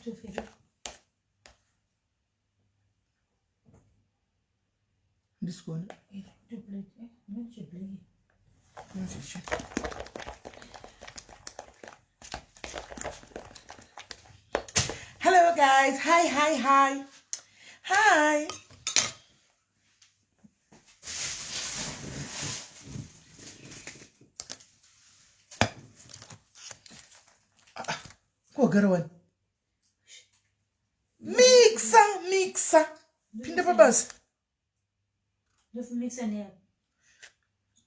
This one. Hello guys, hi. Go get one. Mixer. Pinda babas. Just mix and yeah.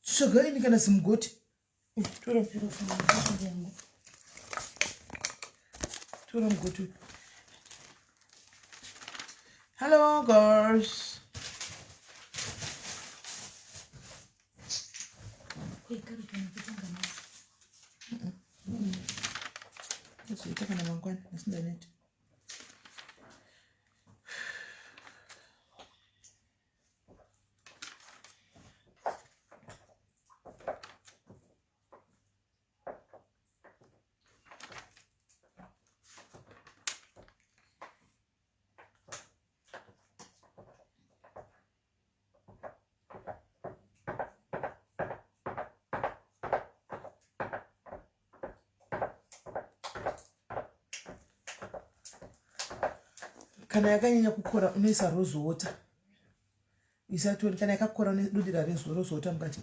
Sugar in the some good. Good. Hello girls. Let's see, take another one. That's not it. Kana yakanyanya kukora unoisa rose water. Isatoni kana yakakora unodira rose water mukati.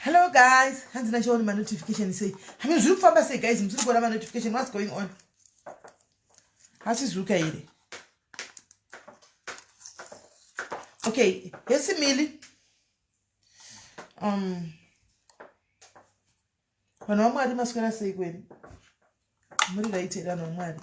Hello guys, hands na show my notification say. Hami zviri kufamba sei guys, musiri kuona my notification, what's going on? Hasi zvuka ire. Okay, hesi mili. Vanhu vaMwari maswera sei kweni? Muri right here vanhu vaMwari.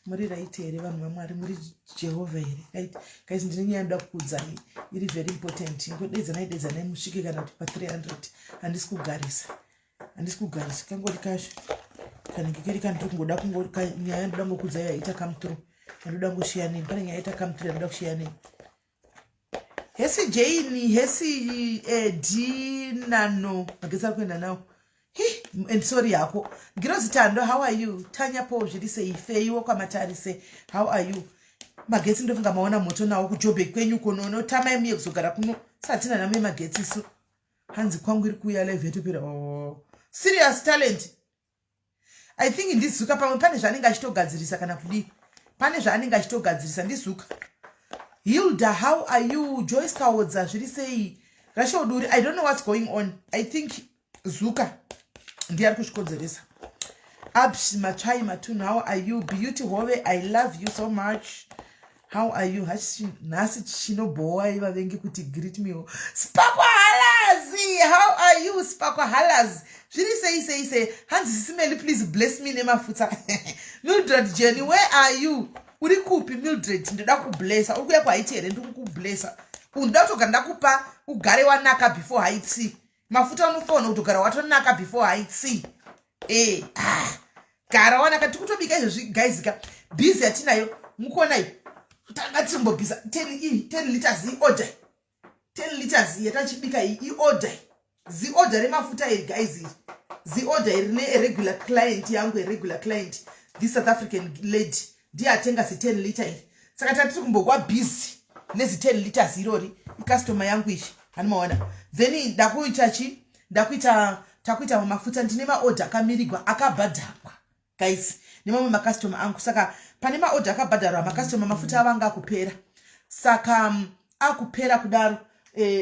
Muri right here vanhu vaMwari, muri Jehovah here. Right? Guys, ndinenge ndoda kukudzai. Iri very important. Ngodedzanai musvike kana kuti pa 300. Handisi kugarisa. Kangori kasho. Kana ngekeri kantu ngoda kungori nyaya ndoda ngokudzai yaita come through. Ndoda ngoshiya nini? Pane nyaya yaita come through ndoda kushiya nini? Hesi Jane, hesi D nano. Mageza kwenda nawo. And sorry yako. Girls Tando, how are you? Tanya po jiri say ife you kwa matari say how are you? Magetsi ndofunga maona moto nawo kujobe kwenyu konono tama emi kuzogara kuno satina na mema magetsi so hanzi kwangu iri kuya live yetu pira. Oh, serious talent. I think in this zuka pamwe pane zvanenge achitogadzirisa kana kudi. Pane zvanenge achitogadzirisa ndisuka. Hilda, how are you? Joyce Kawodza zviri say Rashoduri, I don't know what's going on. I think zuka ndiyari kushikonzeresa. Abs Machai Matun, how are you? Beauty Hove, I love you so much. How are you? Nasi chino boy vavengi kuti greet me. Spakwa Halazi, how are you? Spakwa Halazi. Shiri say, Hansi Simeli, please bless me nemafuta. Mildred Jenny, where are you? Uri kupi Mildred, ndoda kublessa. Ukuya kwa itere ndoda kublessa. Undotoka ndakupa ugare wanaka before haitsi. Mafuta unofona utogara watonaka before haitsi. Gara wanaka tikutobika izvo guys ka busy atinayo mukona iyo takatimbobisa 10 liters order 10 liters yatachibika order order remafuta iri guys order rine regular client yangu regular client this South African lady ndiye atenga 10 liter saka tatiri kumbogwa busy nezi 10 liters irori customer yangu ishi anomaona then takuita mafuta ndine maorder akamirigwa akabhadharwa guys nemamwe macustomer angu saka pane maorder akabhadharwa macustomer mafuta avanga akupera saka akupera kudaro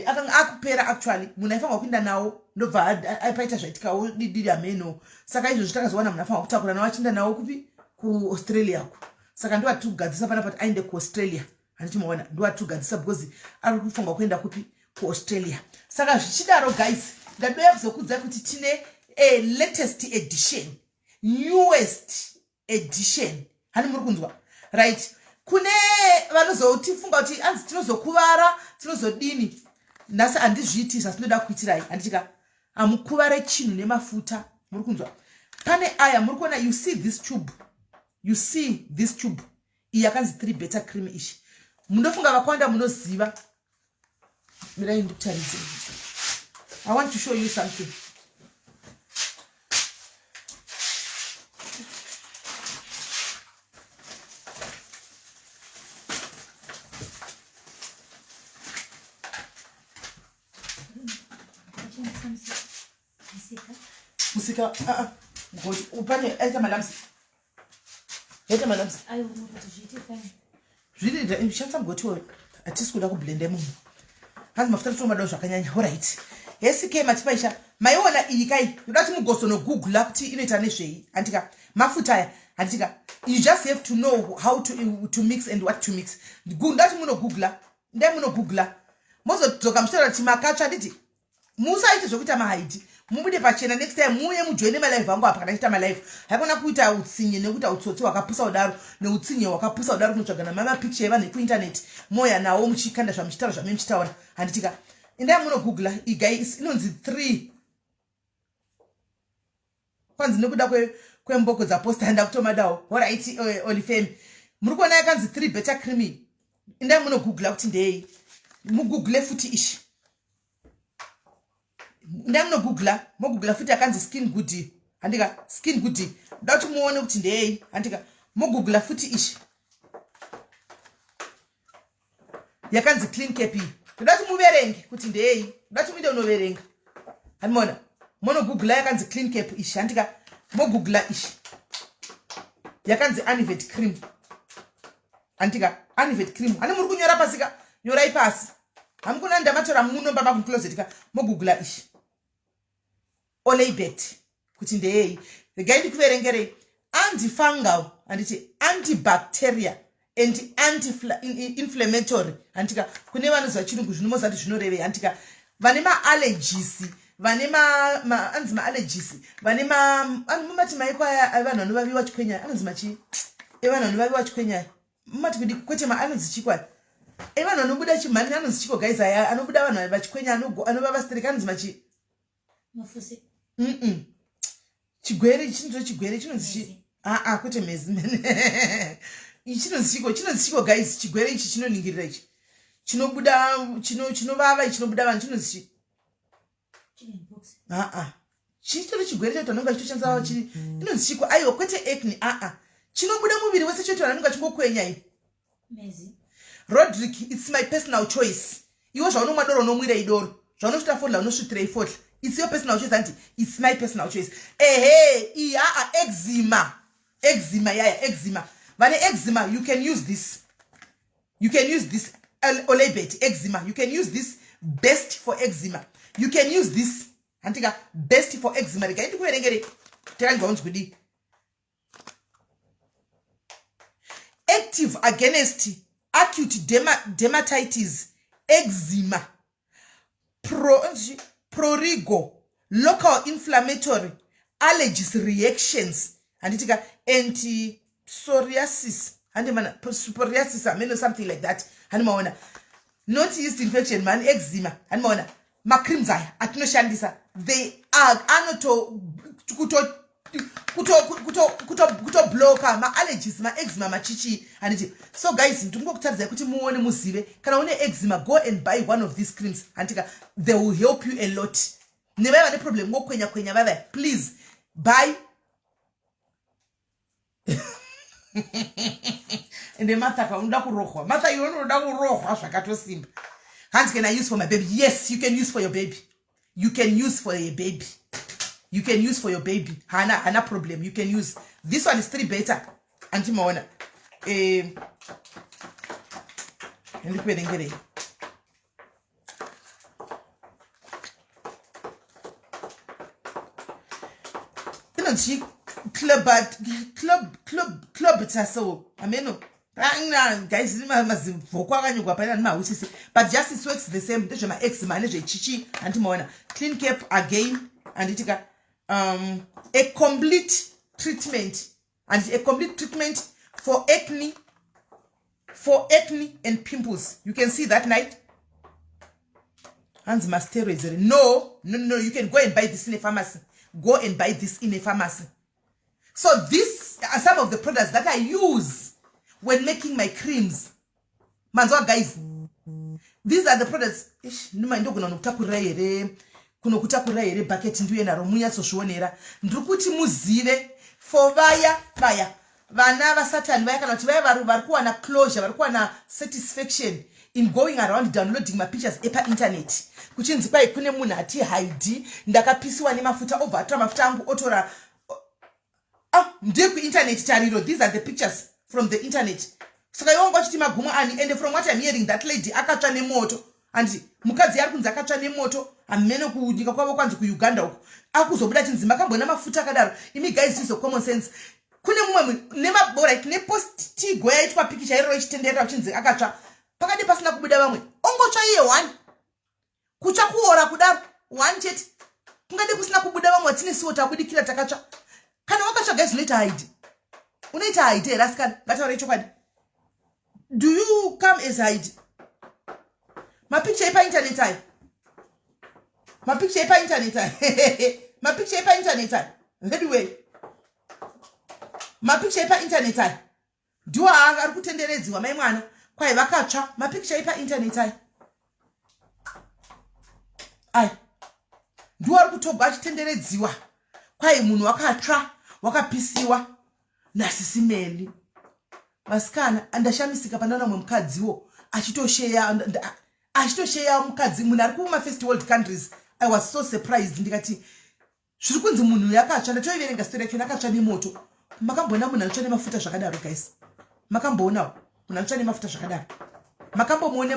akanga akupera actually munhu aifanwa kuinda nawo ndobva aipaita zvaitikawo didi ameno saka izvozvo takazowana munhu afanwa kutakura nawo achiinda nawo kupi kuAustralia ku saka ndo atugadzisa pana pati aende kuAustralia handichimaona ndo atugadzisa because ari kufunga kuenda kupi kuAustralia saka zvichidaro guys ndadoya kuzokudza kuti tine a latest edition newest edition hani muri kunzwa right kune vanozotifunga kuti anzi tinozokuvara tinozodini nhasi handizviitisa sinoda kuitirai handichika amukuvare chinhu nemafuta muri kunzwa pane aya muri kuona you see this tube iyi yakanzi 3 better cream ishi munofunga vakawanda munoziva mirai ndikutaridze I want to show you something. kusika ngoti upane aita malamsi Ayo kuti zviite fine. zviri shandisa mugoti uyu hatisi kuda kublende munhu hanzi mafuta tinomadao zvakanyanya alright yesike matipaisha maiona iyi kai yoda kuti mugoso nogoogla kuti inoita nezvei handika mafuta aya handika you just have to know how to mix and what to mix ndati munogoogla ndai munogoogla mozodzoka muchitaura kuti makatsva nditi musaiti zvokuita mahaiti mubude pachena next time muye mujoine malive angu apa kana chiita malive haikona kuita utsinye nekuita utsotsi hwakapusa udaro neutsinye hwakapusa udaro kunotsvaga namapicture evanhu ekuintaneti moya nawo muchikanda zvamuchitaura zvame muchitaura handitika endai munogoogla igai inonzi 3 kwanzi nekuda kwemboko dzaposta handa kutomadawo alright olifemi muri kuona yakanzi 3 better creamy endai munogoogla kuti ndei mugoogle futi ishi ndai munogoogla mogoogla futi yakanzi skin good handika skin good nda kuti muone kuti ndei handika mogoogla futi ishi yakanzi clean capi nda kuti muverenge kuti ndei nda kuti muinde unoverenga handimona monogoogla yakanzi clean cap ishi handika mogoogla ishi yakanzi anivet cream handika anivet cream hane muri kunyora pasika nyorai pasi hamukuna ndamatora muno baba kucloset ka mogoogla ishi olebet kuti ndei regai ndikuverengerei antifungal handiti antibacteria and anti-inflammatory handika kune vanozva chirungu zvinomozati zvinorevei handika vane maallergies vane anzi maallergies vane mumati maikwaya avanhu vanovaviwa chikwenya anonzi machi evanhu vanovaviwa chikwenya mumati kudi kwete maanonzi chikwai evanhu vanobuda chimhani anonzi chiko guys aya anobuda vanhu vachikwenya anovava stereka anonzi machi Mafusi. chigwere chinonzi chigwere chinonzi kwete mezi chinonzi chiko guys chigwere ichi chinoningirira ichi chinobuda chinovava ichi chinobuda vanhu chinonzi chi chitori chigwere chaito anonga chitoshandisa chiri inonzi chiko aiwa kwete acne chinobuda muviri wese chaito anonga chingokwenya ivi Mezi. Roderick, it's my personal choice. Iwo zvaunomwa doro unomwira idoro zvaunosvita fodla unosvitirei fodla it's your personal choice anti it's my personal choice eczema yaya eczema vane eczema you can use this olebet eczema you can use this best for eczema you can use this handika best for eczema regai ndikuverengere tekanzvaunzi kudi active against acute dermatitis eczema prurigo local inflammatory allergies reactions handitika anti-psoriasis handimana psoriasis ameno something like that handimaona not yeast infection man eczema handimaona macreams aya atinoshandisa they are anoto kutobloka maallergies maeczema machichi handiti so guys ndingokutaridzai kuti muone muzive kana une eczema go and buy one of these creams handika they will help you a lot nevai vane problem ngokwenya vavai please buy ende Martha unoda kurohwa Martha iwe unoda kurohwa zvakatosimba hanzi can I use for my baby yes you can use for your baby you can use for a baby you can use for your baby hana problem you can use this one is 3 better antimaona ndikuverengere inonzi club taso ameno guys mazivhoko akanyogwa paina nimahusisi but just it works the same ndezvemaeczema nezvechichi antimaona clean cap again anditika a complete treatment for acne and pimples you can see that night hands steroids no you can go and buy this in a pharmacy so these are some of the products that I use when making my creams manzwa guys these are the products nima ndogona nokutakura here kunokutakurira here bucket ndiye naro munyatsozvionera ndiri kuti muzive for vaya vana vasatani vaya kana kuti vaya vari kuwana closure vari kuwana satisfaction in going around downloading mapictures epa internet kuchinzi kwai kune munhu ati hide ndakapisiwa nemafuta obva atora mafuta angu otora ndiri kuinternet tariro. These are the pictures from the internet. Saka iwo ngachiti magumo ani, and from what I'm hearing that lady akatsva nemoto, and mukadzi ari kunzi akatsva nemoto amene kunyika kwavo kwanzi kuUganda uko akuzobuda chinzi makambona mafuta akadaro. Imi guys, use of common sense. Kune mumwe nemabora nepost tigo yaitwa picture iro ichitenderera chinzi akatsva pakati pasina kubuda vamwe ongotsva iye one kutsva kuora kudaro one chete kungade kusina kubuda vamwe tinesiwo tabudikira takatsva. Kana wakatsva guys unoita hide rasikana ngataure chokwadi. Do you come as hide? Mapicture epa internet ayo. Mapicture epa internet ayo. Mapicture epa internet ayo. Anyway. Mapicture epa internet ayo. Ndiwo ari kutenderedziwa mai mwana kwai vakatsva mapicture epa internet ayo. Ndiwo ari kutogwa achitenderedziwa kwai munhu wakatsva wakapisiwa nasisimeni. Masikana andashamisika pandana mwe mukadziwo achitosheya mukadzi munhu ari kuma first world countries. I was so surprised. Ndikati zviri kunzi munhu yakatsva, ndatoiverenga story yacho akatsva nemoto. Makambona munhu anotsva nemafuta zvakadaro guys? Makambonawo munhu anotsva nemafuta zvakadaro? Makambomuone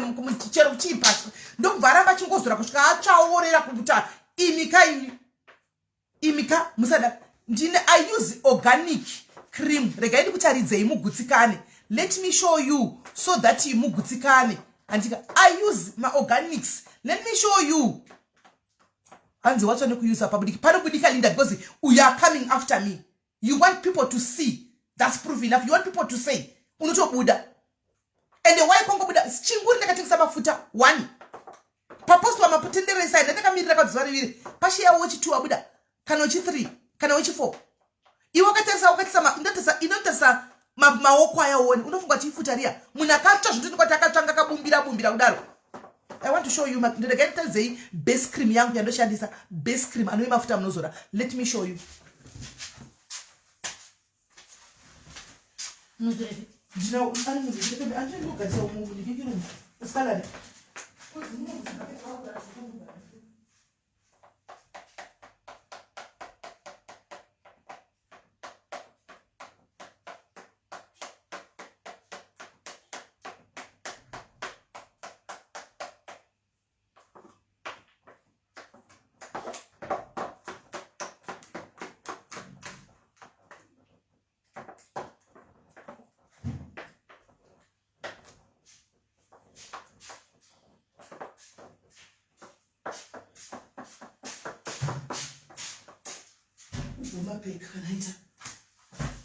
chero kuchipa ndokubva aramba chingozora kusvika atsvaorera kubuta imika musada. I use organic cream. Regaidi kutaridzei mugutsikane. Let me show you so that you mugutsikane. And I use my organics. Let me show you. And what you use a public parabolica Linda because you are coming after me. You want people to see. That's proof enough. You want people to say unoto Buddha. And the wife Congo Buddha chinguri negative sabafuta one. Purpose to maputendere inside. Nataka mirira kadzwari pashia watch 2 Buddha. Kanochi 3. Kanochi 4. Iwakatesa inotesa maoko ayaone unofunga chifutaria munakatsva zvituti kwati akatsvanga kabumbira kudaro. I want to show you ndinogeta zei base cream yangu yandoshandisa base cream anowe mafuta munozora. Let me show you.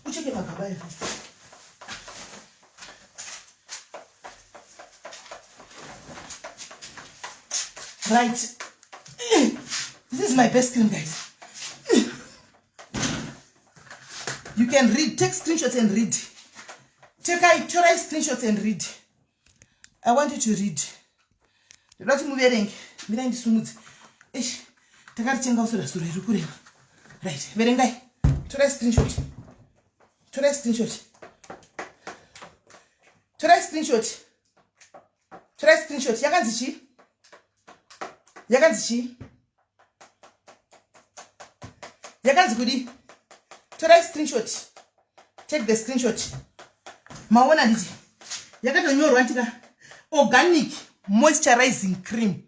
Ucheke makabaya. Right. This is my best cream, guys. You can read, take screenshots and read. Take screenshots and read. I want you to read. The lot of moving. Mirandi smooth. Ish. Takarichenga usura sura irukure. Right. Verengai. Try screenshot. Try screenshot. Try screenshot. Try screenshot. Yakanzichi. Yakanzichi. Yakanzikudi. Try screenshot. Take the screenshot. Maona nditi. Yakatonyorwa ntika organic moisturizing cream.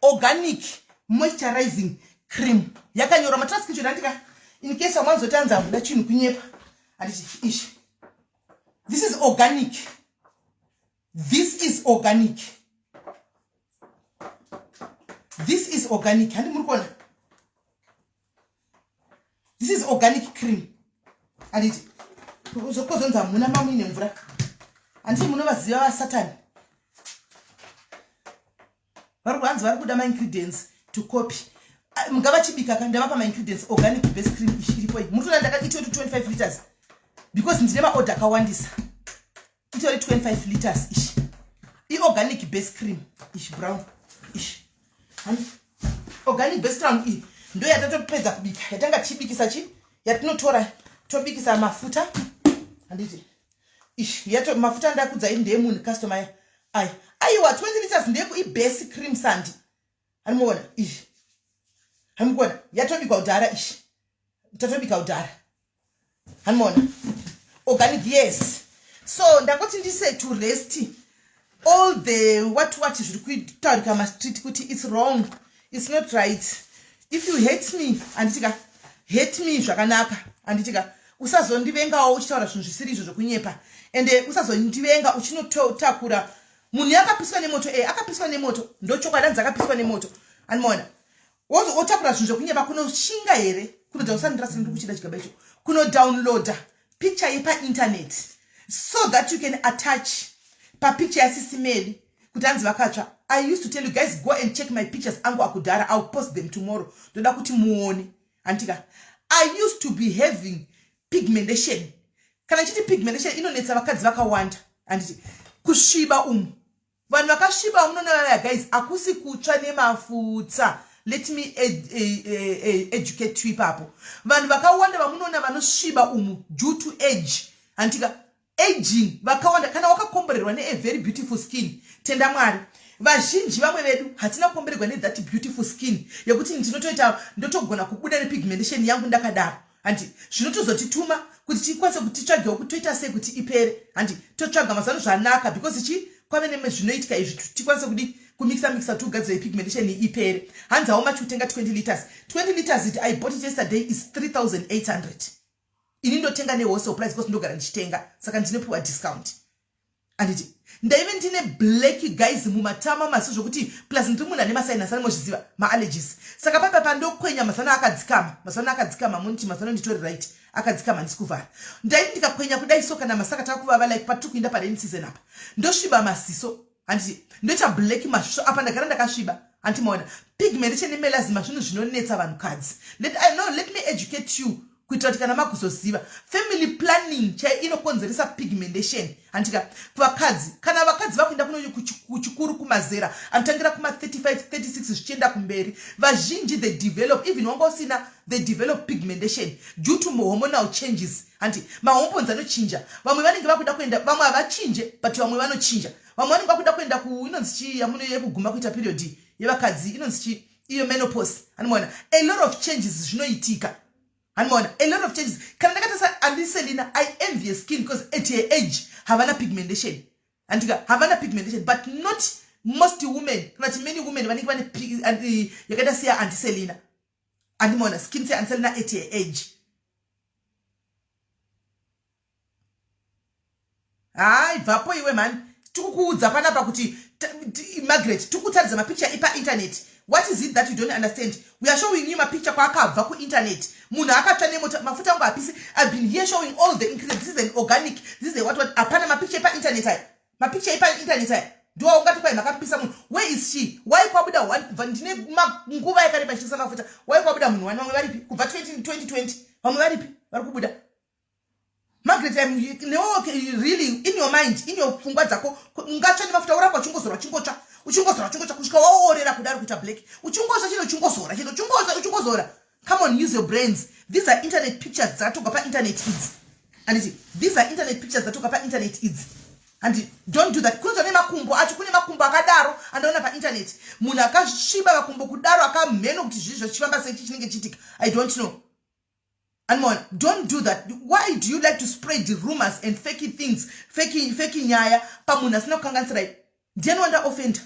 Organic moisturizing cream. Yakanyorwa matra screenshot ntika in case someone zotanza muda chinu kunyepa. Anditi ish. This is organic. This is organic. This is organic. Handi murukona. This is organic cream. Anditi uzokozonza muna mamine mvura. Anditi munovaziva va Satan. Vari kuda ma ingredients to copy. Mugava chibika ndavapa ma ingredients organic base cream iripo. Mutuna ndakati 25 liters. Because ndine ma order kawandisa. Itori 25 liters ish. I organic base cream ish brown ish. And organic base cream I ndo yatatopedza kubika. Yatanga chibikisa chi yatinotora tobikisa mafuta. Anditi ish yato mafuta ndakudza inde munhu customer aiwa 20 liters ndeko ibase cream sand animuona ishi animuona yatobika udhara ishi tatobika udhara animuona organic yes so ndakoti ndise to rest all the what zviri kutaurika mastreet kuti it's wrong, it's not right. If you hate me anditika hate me zvakanaka anditika usazondivengawo uchitaura zvinhu zvisiri izvo zvokunyepa ende usazondivenga uchinotakura munhu akapiswa nemoto akapiswa nemoto ndochokwadi anzi akapiswa nemoto animona wotakura zvinhu zvokunyepa kunoshinga here kunoda usandirasira ndiri kuchida chigaba icho kunodownloada picture yepainternet so that you can attach papicture yasisimeli kuti anzi vakatsva. I used to tell you guys go and check my pictures angu akudhara, I'll post them tomorrow ndoda kuti muone antika. I used to be having pigmentation. Kana chiti pigmentation inonetsa vakadzi vakawanda anditi kusviba vanhu vakasviba munonana guys akusi kutsva nemafuta. Let me educate you ipapo. Vanhu vakawanda vamunoona vanosviba due to age antika aging vakawanda kana wakakomborerwa ne a very beautiful skin tenda mwari vazhinji vamwe vedu hatina kukomborerwa ne that beautiful skin yekuti ndinotoita ndotogona kubuda nepigmentation yangu ndakadaro anti zvinotozotituma kuti tikwanise kutitsvagewo kuti toita sei kuti ipere anti totsvaga mazano zvanaka because ichi kwave nezvinoitika izvi tikwanise kudi kumixa tugadzira pigmentation ipere. Hanzi how much utenga 20 liters? 20 liters it I bought it yesterday is 3,800. Ini ndotenga ne wholesale price because ndogara ndichitenga saka ndinepuwa discount. Anditi ndaive ndine black guys mumatama maso zvokuti plus ndiri munhu ane masinus ane mozviziva maallergies saka papa ndokwenya masana akadzikama munti masana nditori right akadzikama handisi kuvhara ndaiti ndikakwenya kudai so kana masaka takuvava like patiri kuenda parainy season apa ndosviba masiso handiti ndoita black masviso apa ndagara ndakasviba antimaona pigmentation nemelasma zvinhu zvinonetsa vanhukadzi. Let me educate you kuitira kuti kana makuzoziva family planning chai inokonzeresa pigmentation antika kuvakadzi kana vakadzi vakuenda kuchikuru kumazera anotangira kuma 35 36 zvichienda kumberi vazhinji they develop even wanga usina they develop pigmentation due to hormonal changes anti mahormones anochinja vamwe vanenge vakuda kuenda vamwe havachinje but vamwe vanochinja vamwe vanenge vakuda kuenda inonzi yamuno yekuguma kuita period yevakadzi inonzi iyo menopause animona a lot of changes zvinoitika. And a lot of changes. Can I get Andiselina? I envy your skin because at your age, Havana pigmentation. And Havana pigmentation, but not most women. Not many women when you get to see Andiselina. And skin say Andiselina at your age. Vapo iwe man. Tukuza pana pakuti Margaret. Tukutaliza ma picture ipa internet. What is it that you don't understand? We are showing you my picture kwa akabva ku internet. Muna akatane mafuta ngo apisi. I've been here showing all the ingredients. This is an organic. This is a what apana my picture pa internet hai. My picture pa internet. Do ungati kwa makapisa munhu. Where is she? Why kwabuda vandine nguva yakaripa chisa mafuta. Why kwabuda munhu wani vamwe varipi? Kubva 2020 vamwe varipi? Vari kubuda. Margaret, really in your mind, in your pfungwa dzako ungatsva nemafuta urapa chingozora uchingozora kusvika waorera kudaro kuita black uchingozora. Come on, use your brains. These are internet pictures dzakatoka pa internet ids and these are internet pictures dzakatoka pa internet ids and don't do that. Kunzo nemakumbo acho kune makumbo akadaro andaona pa internet munhu akasviba makumbo kudaro akamheno kuti zvizvo chifamba sei chinenge chitika. I don't know. And more, don't do that. Why do you like to spread the rumors and fake things, fake nyaya? Pamuna sina kangansrai. Did anyone offend?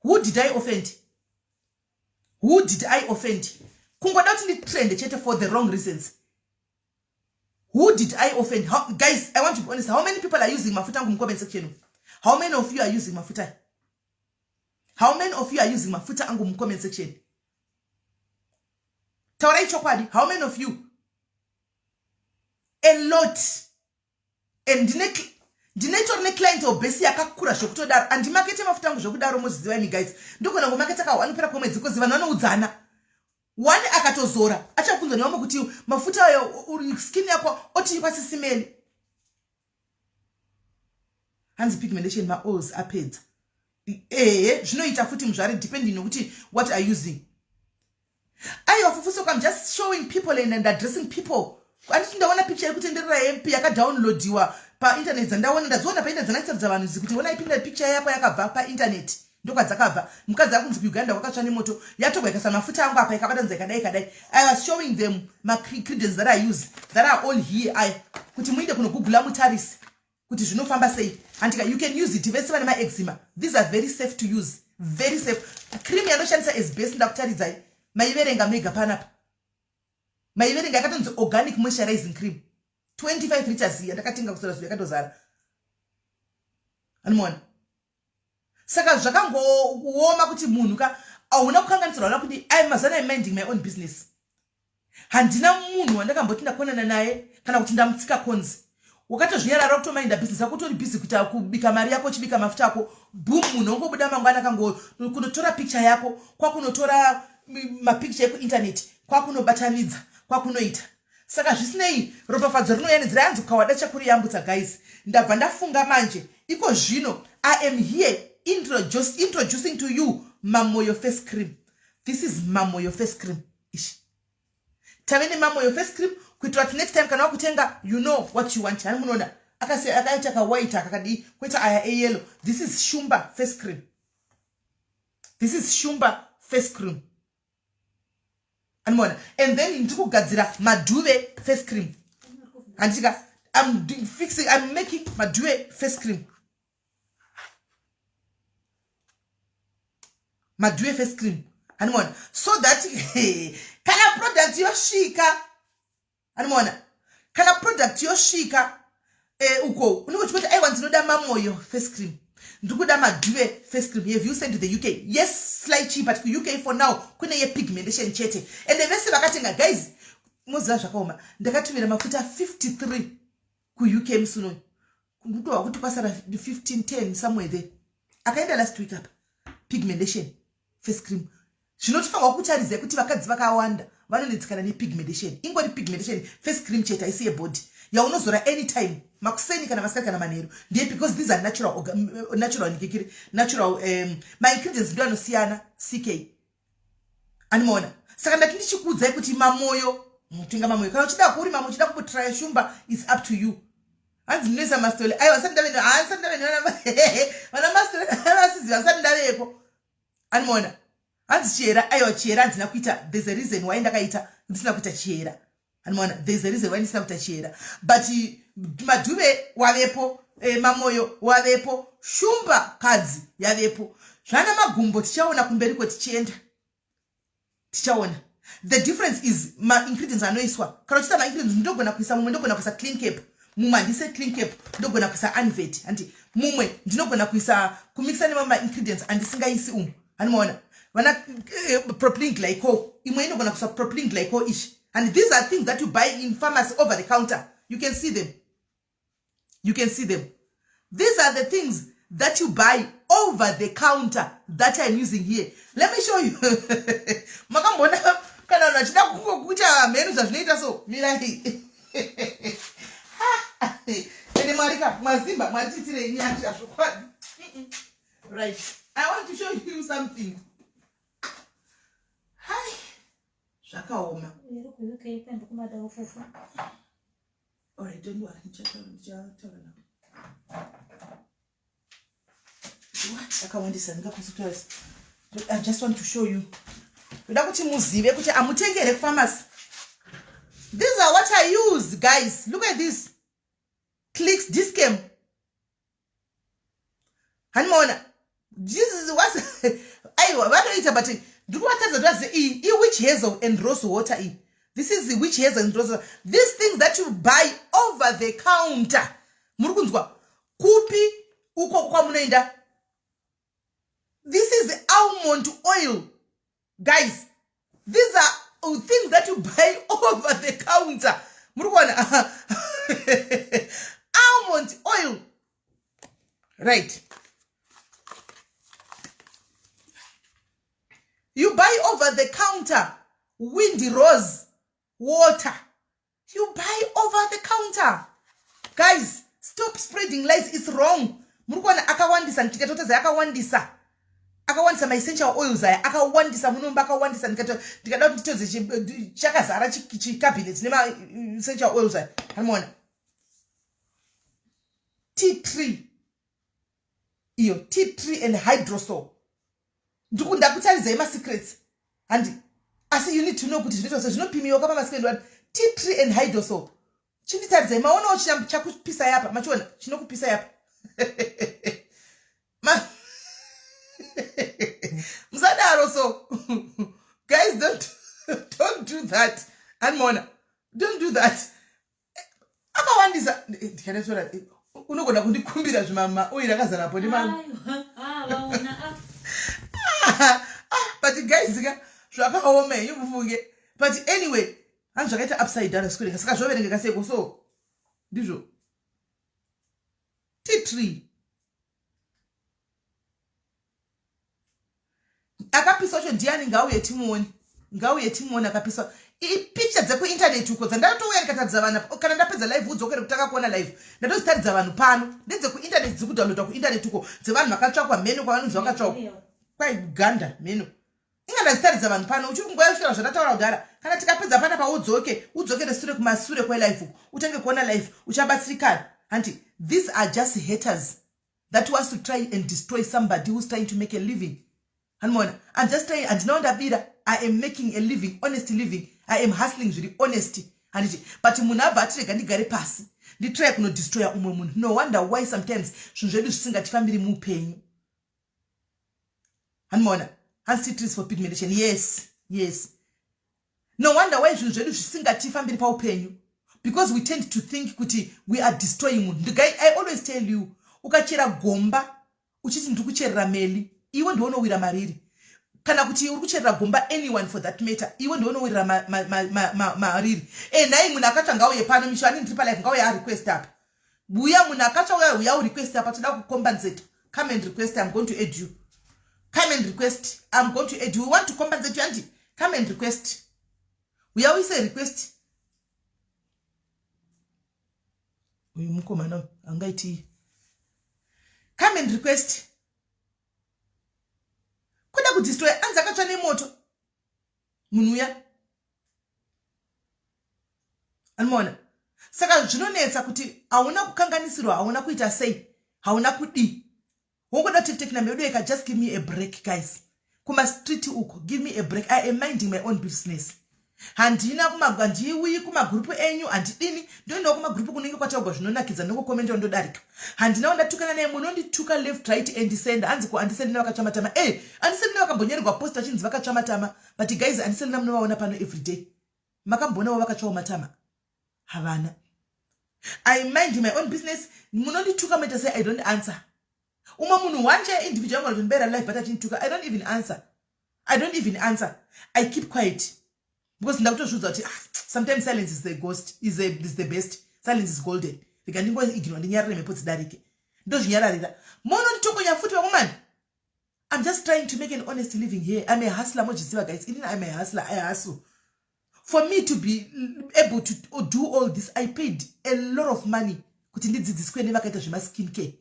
Who did I offend? Who did I offend? Kungo don't trend chete for the wrong reasons. Who did I offend? Guys, I want to be honest. How many people are using mafuta in the comment section? How many of you are using mafuta? How many of you are using mafuta in the comment section? Taurai chokwadi. How many of you? A lot. And dinetor ne client obesi akakura zvokutodaro and market mafuta angu zvokudaro moziziva imi guys ndiko nango market akawanopera komwedzi because vanhu vanoudzana one akatozora achabvunzwa nevamwe kuti mafuta ayo skin yako oti kwasisimeni hanzi pigmentation ma-oils apedza zvinoita futi muzvare depending nokuti what are using. Aiwa fufuso I'm just showing people and addressing people. Anditi ndaona picture yekuti ndirira MP yakadownloadiwa internet zandaona ndadziona pa internet dzanachitsa vanhu kuti ona ipinda picture yako yakabva pa internet ndokwadzakabva mukadzi akunzi kuuganda wakatsva nemoto yatogwa ikasa mafuta angu apa ikabatanza ikadai I was showing them my credence that I use that are all here kuti muinde kunogugula mutarisi kuti zvinofamba sei andika you can use it vese vane maeczema. These are very safe to use, very safe. Cream yanoshandisa as best ndakutaridzai maiverenga mega panapa maiverenga yakatonzi organic moisturizing cream 25 liters yandakatenga kusora zvo yakatozara animona. Saka zvakangooma kuti munhu ka auna kukanganisirwa na kuti I mazana I'm minding my own business. Handina munhu wandakamboti ndakonana naye kana kuti ndamutsika konzi wakatozvinyarara kutomainda business yako utori busy kuita kubika mari yako chibika mafuta yako boom munhu ongobuda mangwana kunotora picture yako kwakunotora mapicture eko internet kwakunobatanidza kwakunoita. Saka zvisinei ropafadzo rinoyanidzira yanzi kawada chakuri yambutsa guys. Ndabva ndafunga manje iko zvino I am here introducing to you Mamoyo face cream. This is Mamoyo face cream. Tavene Mamoyo face cream kuitira kuti next time kana wakutenga you know what you want. Hani munoona akaita ka white akadi kuita aya yellow. This is Shumba face cream. This is Shumba face cream. Animona. And then ndikugadzira Maduve face cream. Andika I'm making Maduve face cream. Maduve face cream. Animona. So that kana product yoshika. Animona. Kana product yoshika uko. Unikuchipata I want to know that Mamoyo face cream. Ndukuda Maduve face cream. Have you sent to the UK? Yes, slightly cheap, but UK for now kuna ye pigmentation chete. And the vese vakatenga guys. Moza zvakaoma. Ndakatumira mafuta 53 ku UK msuno. Nduto wakuti pasara 1510 somewhere there. Akaenda last week up. Pigmentation face cream. Zvinotifanwa kutarize kuti vakadzi vakawanda vanonetsikana nepigmentation. Ingori pigmentation face cream cheta isiye body. Yaunozora anytime. Makuseni kana masikati kana manheru. Ndiye because these are natural my ingredients ndo anosiyana CK. Animona. Saka ndati ndichikuudzai kuti Mamoyo, mutenga Mamoyo. Kana uchida kuri Mamoyo uchida kutry Shumba is up to you. Hanzi ndinesa mastole. Aiwa sandaveni wana mastole vasizi vasandaveko. Animona. Hanzi chiera aiwa chiera handina kuita there's a reason why ndakaita ndisina kuita chiera. Animona there's a reason why ndisina kuita chiera. But Maduve wavepo Mamoyo wavepo Shumba kadzi yavepo. Zvana magumbo tichaona kumberi kwetichienda. Tichaona. The difference is my ingredients anoiswa. Kana uchita my ingredients ndogona kuisa mumwe ndogona kuisa clean cap. Mumwe ndise clean cap ndogona kuisa Anvet. Anti mumwe ndinogona kuisa kumixa nema ingredients andisingaisi Animona. Wana propylene glycol. Imwe ndogona kuisa propylene glycol ish. And these are things that you buy in pharmacy over the counter. You can see them. You can see them. These are the things that you buy over the counter that I'm using here. Let me show you. Makambona kana unachida kukuta menu zvinoita so. Mira hii. Ene marika mazimba matitire nyasha zvokwadi. Right. I want to show you something. Hi. Zvakaoma. Alright, don't worry. I just want to show you. Pharmacy. These are what I use, guys. Look at this. Clicks Discam. Hanmona. This is what what do you about it? Do what does the witch hazel and rose water e. This is the witch hazel and rose water. These things that you buy over the counter. Murukunzwa. Kupi uko kwa munaenda. This is the almond oil. Guys, these are things that you buy over the counter. Murukwana. Almond oil. Right. You buy over the counter Windy Rose water. You buy over the counter. Guys, stop spreading lies. It's wrong. Murukwana akawandisa ntikatoteza akawandisa. Akawandisa my essential oils aya akawandisa munomba akawandisa ndikada kuti toze chakazara chi cabinet nema essential oils aya. Hamona. tea tree iyo tea tree and hydrosol ndikunda kutaridza ima secrets and asi you need to know kuti zvinoitwa so zvinopimiwa kapa masikendo tea tree and hydrosol chinditaridza imaonawo chakupisa yapa machiona chinokupisa yapa musadaro so guys don't do that anmona don't do that akawandisa ndikanatora unogona kundikumbira zvimama oil akazarapo but guys zvakaoma yomufunge but anyway hanzi zvakaita upside down sikurenga saka zvoverengeka seko so ndizvo tea tree akapiswa cho ndiani ngauye timuoni akapiswa picture dzekuinternet uko dzandatouya ndikatadza vanhu kana ndapedza live udzokere kutaka kuona live ndatozitaridza vanhu pano ndedzekuinternet dzikudownloada kuinternet uko dzevanhu vakatsvakwa mheno kwavanonzi vakatsvakwa kwai ganda mheno ingandazitaridza vanhu pano uchingoya kusvira zvandataura kudhara kana tikapedza panapa udzokere sure kumasure kwelife uko utange kuona life uchabatsirikana anti these are just haters that wants to try and destroy somebody who's trying to make a living. Hanmona, I'm just trying, and now I am making a living, honest living. I am hustling really honesty. But munava atirega ndigare pasi. Ndi try kuno destroy umwe munhu. No wonder why sometimes zvinhu zvisinga tifambiri mupenyu. Hanmona, hand citrus for pigmentation. Yes. No wonder why zvinhu zvisinga tifambiri pa upenyu. Because we tend to think kuti we are destroying munhu. The guy, I always tell you, ukachera gomba, uchiti ndikucherera meli. Iwe ndionowira mariri kana kuti uri kucherera gomba anyone for that matter iwe ndionowira mariri nai munhu akatsva ngauye pano mishwani ndiri palife ngauye arequest apa buya munhu akatsva uya urequest apa toda kucompensate come and request I'm going to add you come and request I'm going to add you we want to compensate you auntie come and request uya uise request uyu mukomana angaiti come and request kuda kudestroy anza akatsva nemoto munhu uya anmona saka zvinonetsa kuti hauna kukanganisirwa hauna kuita sei hauna kudi wongoda kuti tekina medu eka just give me a break guys kuma street uko give me a break I am minding my own business handina kumagwandiwi kumagrupu enyu handidini ndoendawo kumagrupu kunenge kwataugwa zvinonakidza nokukomenda ndodarika handina ndatukana naye munondituka left right and send hanzi ku andisend nevakatsva matama andisend nevakambonyererwa post vachinzi vakatsva matama but guys andisend namunovaona pano every day makambonawo vakatsvawo matama havana I mind my own business munondituka moita say I don't answer umwe munhu wanje individual wangu ndibera live but achinituka I don't even answer I keep quiet because ndakutozvudza kuti sometimes silence is the ghost is the best silence is golden ndikandingo ignore ndinyarare mhepo dzidarike ndozvinyararira mono nditokonya futi vakomani I'm just trying to make an honest living here I'm a hustler mozviziva guys inini I'm a hustler I hustle for me to be able to do all this I paid a lot of money kuti ndidzidziswe nevakaita zvemaskin care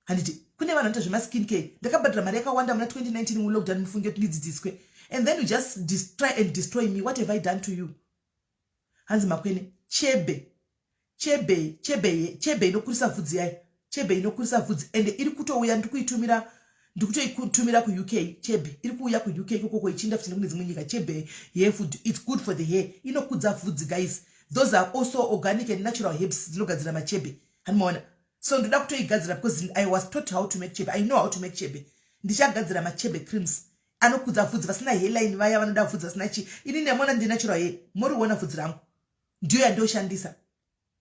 handiti kune vanhu vanoita zvemaskin care ndakabhadhira mari yakawanda muna 2019 mulockdown mufunge kuti ndidzidziswe and then you just try and destroy me. What have I done to you? Hanzi makwene chebe inokurisa vhudzi yayo chebe inokurisa vhudzi and iri kutouya ndikutoitumira ku UK chebe iri kuuya ku UK kokoko ichinda futi nekune dzimwe nyika chebe yefood it's good for the hair inokudza vhudzi guys those are also organic and natural herbs dzinogadzira machebe hanimona so ndoda kutoigadzira because I was taught how to make chebe I know how to make chebe ndichagadzira machebe creams anokudza vhudzi vasina hairline vaya vanoda vhudzi vasina chi ini nemona ndi natural hair moriona vhudzi rangu ndiyo yandoshandisa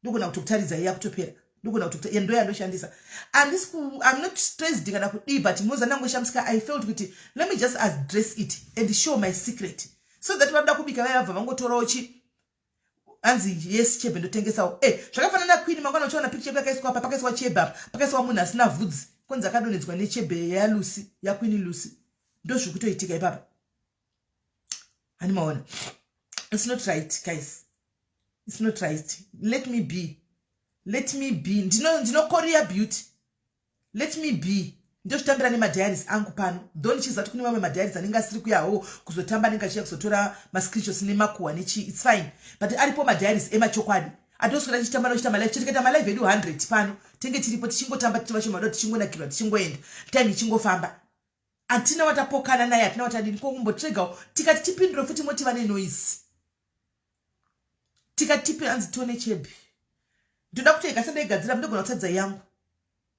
ndogona kutokutaridza iya kutopera ndogona kutokutaridza ndiyo yandoshandisa I'm not stressed kana kudi but moza nangoshamsika I felt kuti let me just address it and show my secret so that vanoda kubika vaya vabva vangotorawo chi anzi yes chebe ndotengesawo zvakafanana queen mangwana uchiona picture yakaiswa apa pakaiswa chebe apa pakaiswa munhu asina vhudzi konzi akadonedzwa nechebe yaLucy yaQueen Lucy ndozvikutoitika ipapa animaona it's not right guys it's not right let me be ndino Korea beauty let me be ndozvitambira nemadiaries angu pano don't chiza kuti kune mamwe madiaries anenge asiri kuyawo kuzotamba nenga chiya kuzotora mascreenshots nemakuwa nechi it's fine but aripo madiaries emachokwadi atoswera chitamba nochitamba live chitikaita malive edu 100 pano tenge tiripo tichingotamba tichivashimado tichingonakirwa tichingoenda time ichingofamba atina watapokana naye atina watadini kokumbotrega tikati tipindure futi moti vane noise tikatipi anzi tione Chebe ndoda kuti ikasandaigadzira ndogona kutadza yangu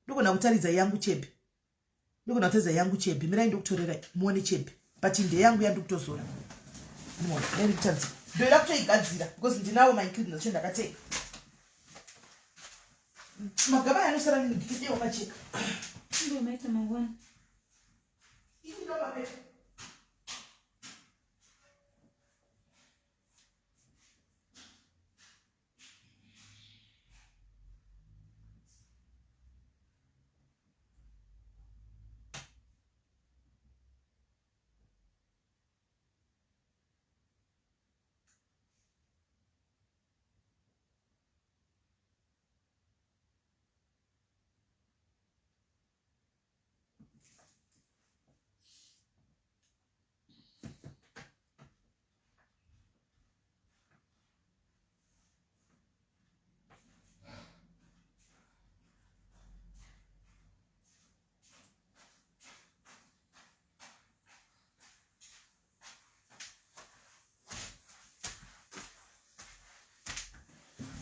ndogona kutaridza yangu Chebe ndogona kutadza yangu Chebe mirai ndokutorera muone Chebe but inde yangu yandikutozora muone ndiri kutadza ndoda kutoigadzira because ndinawo my ingredients ndakatenga magaba yanosara ndikideo macheka ndio maita mangwana ini ndo mabeka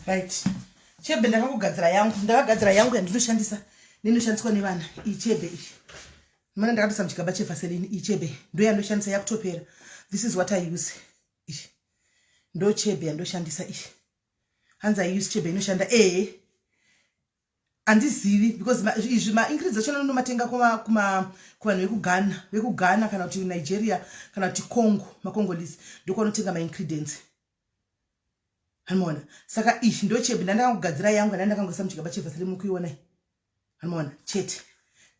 right Chebe ndakagadzira yangu yandinoshandisa nenoshandiswa nevana iyi Chebe iyi mana ndakatosa muchigaba chevaseline iyi Chebe ndo yandoshandisa yakutopera this is what I use iyi ndo Chebe yandoshandisa iyi hanzi I use Chebe inoshanda andizivi because izvi ingredients acho ndomatenga kuvanhu vekugana kana kuti Nigeria kana kuti Congo Congolese ndoko anotenga ingredients hanimona saka ishi ndo Chebe ndandakagadzira yangu ndandakangoisa muchigaba chevaseline mukuiona hanimona chete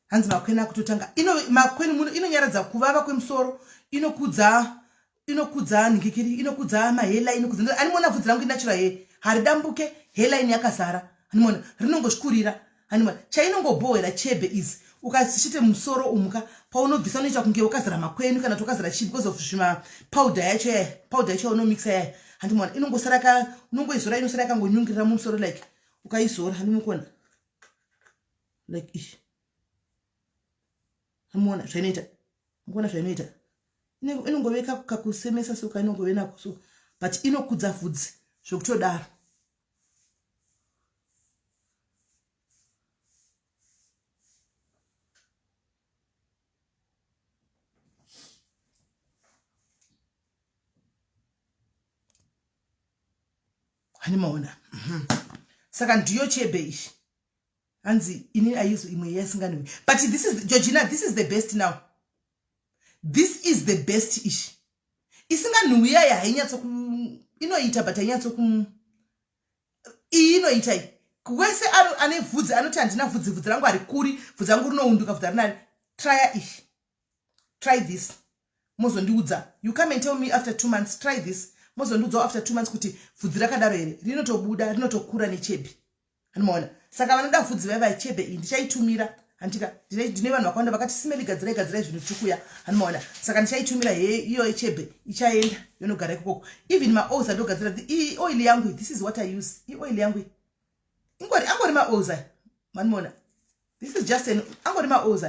hanzi makweni akutotanga makweni muno inonyaradza kuvava kwemusoro inokudza ningikiri inokudza mahela inokudza animona vhudzi rangu inachura he haridambuke hairline yakazara hanimona rinongoshikurira hanimona chainongobohera Chebe izi ukazichite musoro umuka paunobvisa unoita kunge wakazara makweni kana tokazara chii because of zvima powder yacho unomixa yayo handimona inongosara unongoizora inosara yakangonyungirira mumusoro like ukaizora handimukona like ishi hamona zvainoita mukona zvainoita inongoveka kakusemesa soka inongove nako so but inokudza vhudzi zvokutodaro hanimaona saka ndiyo Chebe ishi hanzi ini I use imwe yasinganwe but this is Georgina this is the best now this is the best ishi isinganwe yaya hainyatso inoita but hainyatso inoita kwese ane vhudzi anoti handina vhudzi rangu ari kuri vhudzi rangu rinounduka vhudzi rinari try this mozondiudza you come and tell me after 2 months try this mozondiudza after 2 months kuti vhudzi rakadaro here rinotobuda rinotokura neChebe hanimona saka vanoda vhudzi vaiva Chebe iyi ndichaitumira handika ndine vanhu vakawanda vakati simeli gadzirai zvinhu tikuya hanimona saka ndichaitumira iyo Chebe ichaenda yonogara ikoko even maoils andogadzira iyi oil yangu this is what I use iyi oil yangu angori maoils hanimona this is just angori maoils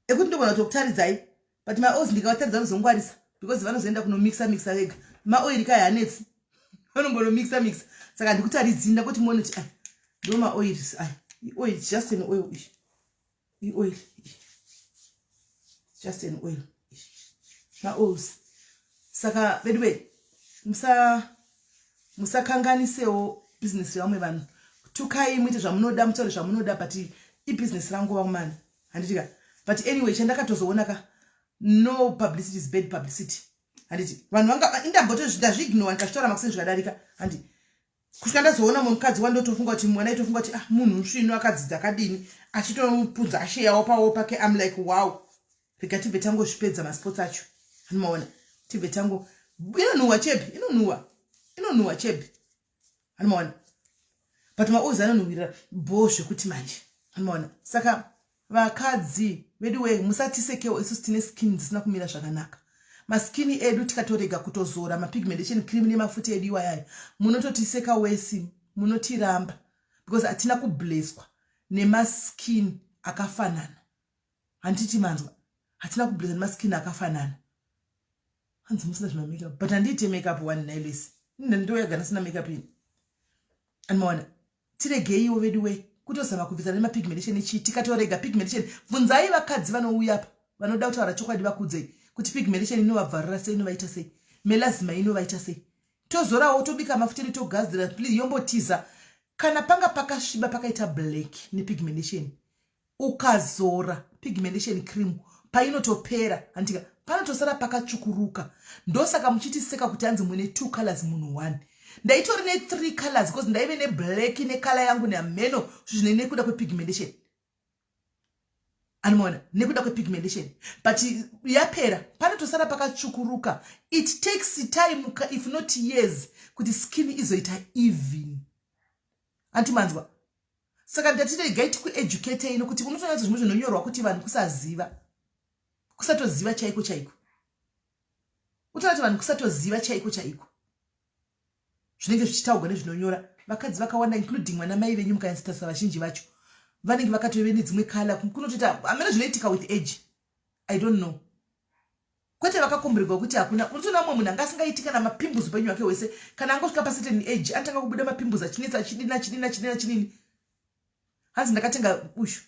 ekuti ndogona kutokutaridzai but maoils ndikavataridza nozongwarisa because vanozoenda kunomixa vega maoil kaya hanetsi vanongonomixa saka ndikutaridzinda kuti muone kuti ndo maoils oil is just an oil oil just an oil maoils saka bedwe musakanganisewo business yavamwe vanhu tukai muite zvamunoda mutaure zvamunoda but ibusiness rangu vamani handitika but anyway chandakatozoonaka no publicity is bad publicity handiti vanhu vanga indambotozvidazviignore ndikazvitaura makuseni zvikadarika handi kusvika ndazoona mukadzi wandotofunga kuti mwana itofunga kuti munhu svino akadzidza akadini achitopudza asheyawo pawo pake I'm like wow rega tibve tangozvipedza masports acho hanimaona tibve tango inonhuhwa Chebe inonhuhwa Chebe hanimaona but maoils anonhuhwirira zvekuti manje hanimaona saka vakadzi vedu we musatisekewo isu tine skin dzisina kumira zvakanaka maskini edu tikatorega kutozora mapigmentation cream nemafuta edu iwayayo munototiseka wesi munotiramba because hatina kublesswa nemaskin akafanana. Handiti manzwa, hatina kublesswa nemaskin akafanana. Hanzi musina zvima makeup, but handiti makeup one nailesi. Ndo yagana sina makeup in. Anmaona, tiregeiwo vedu we, kutozama kuvisa nema pigmentation ichi, tikatorega pigmentation. Vunzai vakadzi vanouya apa, vanoda kutaura chokwadi vakudzei, kuti pigmentation inovavharira sei, inovaita sei, melasma inovaita sei. Tozorawo tobika mafutiri togadzira, please yombotiza. Kana panga pakasviba pakaita black ne pigmentation, ukazora pigmentation cream painotopera andika panotosara pakatsvukuruka. Ndosaka muchitiseka kuti hanzi mune 2 colors munhu 1. Ndaitori ne 3 colors because ndaive ne black ne color yangu nemeno zvine nekuda kwe pigmentation. Anmona nekuda kwe pigmentation, but yapera panotosara pakatsvukuruka. It takes time if not years kuti skin izoita even. Antimanzwa. Saka ndatire guide ku educate ino kuti unotoona zvinhu zvinonyorwa kuti vanhu kusaziva. Kusatoziva chaiko chaiko. Utoona vanhu kusatoziva chaiko chaiko. Zvinenge zvichitaurwa nezvinonyora. Vakadzi vakawanda including vana mai venyu mukainstasa vazhinji vacho. Vanenge vakatove nedzimwe color kunotoita amene zvinoitika with age. I don't know. Kwete vakakomberwa kuti hakuna unotoona mumwe munhu angasingaitika na mapimbuzi penyu wake wese kana angosvika pa certain age anotanga kubuda mapimbuzi achinetsa chidini. Hanzi ndakatenga ushu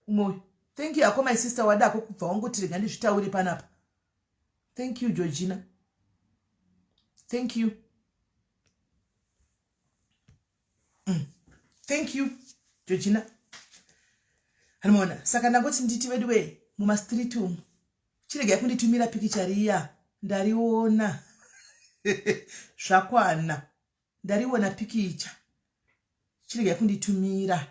umoyo. Thank you ako my sister wada ako kubva wangoti rega ndizvitaure panapa. Thank you Georgina. Thank you. Thank you Georgina. Hanimona saka ndangoti nditi vedu we muma street umu chirega kunditumira picture iya ndariona. Zvakwana ndariona picture chirega kunditumira.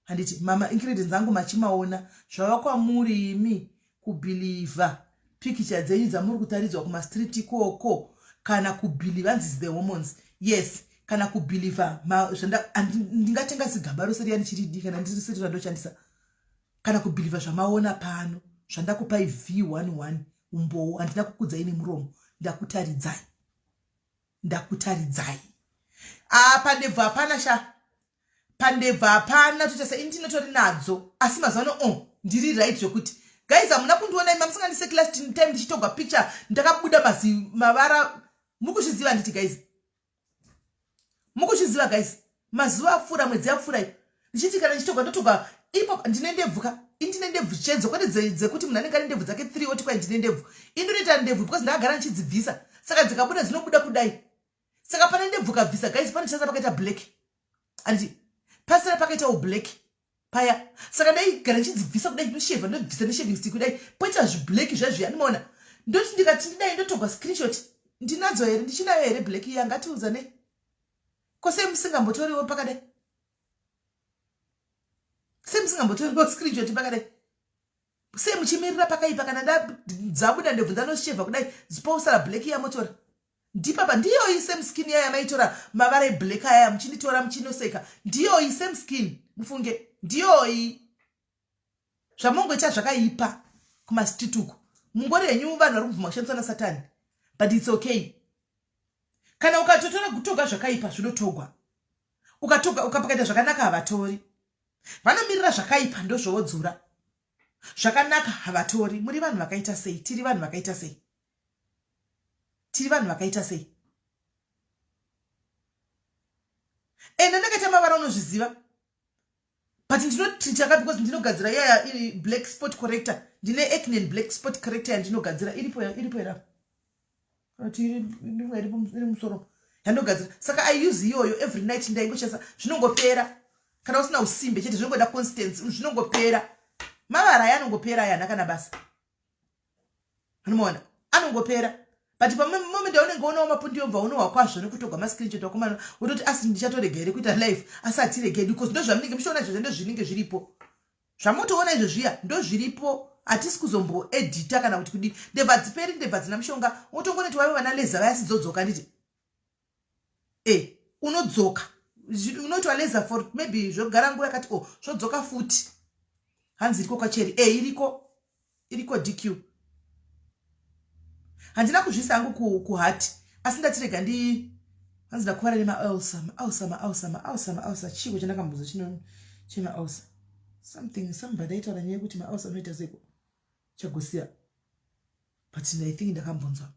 Handiti mama ingredients zangu machimaona zvava kwamuri imi kubelieva picture dzenyu dzamuri kutaridzwa kuma street ikoko kana kubelieva is the hormones. Yes, kana kubelieva ndingatenga sigaba rose riya ndichiridi kana ndirisiri randoshandisa. Kana kubelieva zvamaona pano zvandakupai V11 umbowo handina kukudzai nemuromo ndakutaridzai. Pandebva hapana sha. Pandebva hapana tutasa indinotori nadzo asi mazano ndiri right zvokuti guys hamuna kundiona ima musingandise class time ndichitogwa picture ndakabuda mavara. Mukuchiziva nditi guys, mukuchiziva guys, mazuva afura mwedzi afura ndichiti kana ndichitogwa ndotogwa ipo ndine ndebvu chedzo kwete dzekuti munhu anenge ane ndebvu dzake 3 oti kwa ndine ndebvu indoita ndebvu because ndakagara ndichidzibvisa saka dzikabuda dzinobuda kudai. Saka pane ndebvu kabvisa guys pane chasa pakaita black anditi pasira pakaita black paya. Saka dai gara ndichidzibvisa kudai ndosheva ndobvisa neshaving stick kudai poita zviblack zvazviya ndimoona ndoti ndikati ndidai ndotogwa screenshot ndinadzo here ndichinayo here black iya ngatiudzane kose musingambotoriwo pakadai. Semusingambotoriwo screenshot pakadai. Semuchimirira pakaipa kana dzabuda ndebvu ndanosheva kudai zipousara black iya motora. Ndipapa ndiyo iyi same skin yaya maitora mavara eblack aya muchinitora muchinoseka. Ndiyo iyi same skin mufunge. Ndiyo iyi zvamongoita zvakaipa kuma street uku. Mungori yenyu vanhu vari kubvuma kushandiswa naSatani. But it's okay. Kana ukatotora kutoga zvakaipa zvinotogwa. Ukapakaita zvakanaka havatori. Vanomirira zvakaipa ndozvowodzura. Zvakanaka havatori. Muri vanhu vakaita sei? Tiri vanhu vakaita sei? Tiri vanhu vakaita sei? Ndakaita mavara unozviziva. But ndinotrita because ndinogadzira yaya iri black spot corrector. Ndine acne black spot corrector yandinogadzira iripo era. Iri musoro. Yandogadzira. Saka I use iyoyo every night ndaingoshandisa zvinongopera. Kana usina usimbe chete zvinongoda constance zvinongopera. Mavara yanongopera yana kana basa. Unoona? Anongopera. But pa moment yaunenge unawo mapundi yobva unowa kwazvo nekutogwa mascreenshot wakomana utoti asi ndichatorega here kuita live asi atirege because ndo zvamunenge muchiona izvo ndo zvinenge zviripo. Zvamutoona izvo zviya ndo zviripo. Hatisi kuzomboedita kana kuti kudi ndebva dziperi ndebva dzina mushonga utongoneti wave vana leza vaya sidzodzoka nditi unodzoka unoti waleza for maybe zvogara nguva yakati zvodzoka futi hanzi iriko kwacheri iriko DQ. Handina kuzvisa hangu kuhati asi ndatirega hanzi ndakuwara nemaulsa chiko chandakambuza chemaulsa somebody aitaura nyaya yekuti maulsa anoita seko chagosiya but I think ndakambonzwa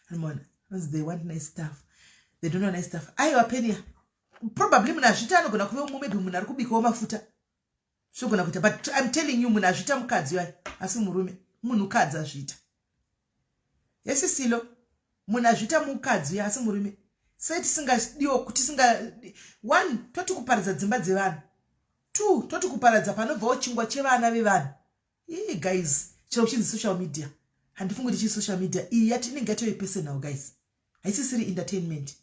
hanimona hanzi they want nice stuff, they don't know nice stuff. Aiwa Penia, probably munazvita anogona kuve maybe munhu ari kubikawo mafuta zvogona kuita, but I'm telling you munhu azvita mukadzi wayo asi murume munhukadzi azvita. Yesi silo munhu azvita mukadzi asi murume. Sai tisingadiwo kuti one toti kuparadza dzimba dzevanhu, two toti kuparadza panobvawo chingwa chevana vevanhu. Guys, chero chinzi social media, handifungi kuti social media iyi yati inenge yatove personal guys. Haisisiri entertainment,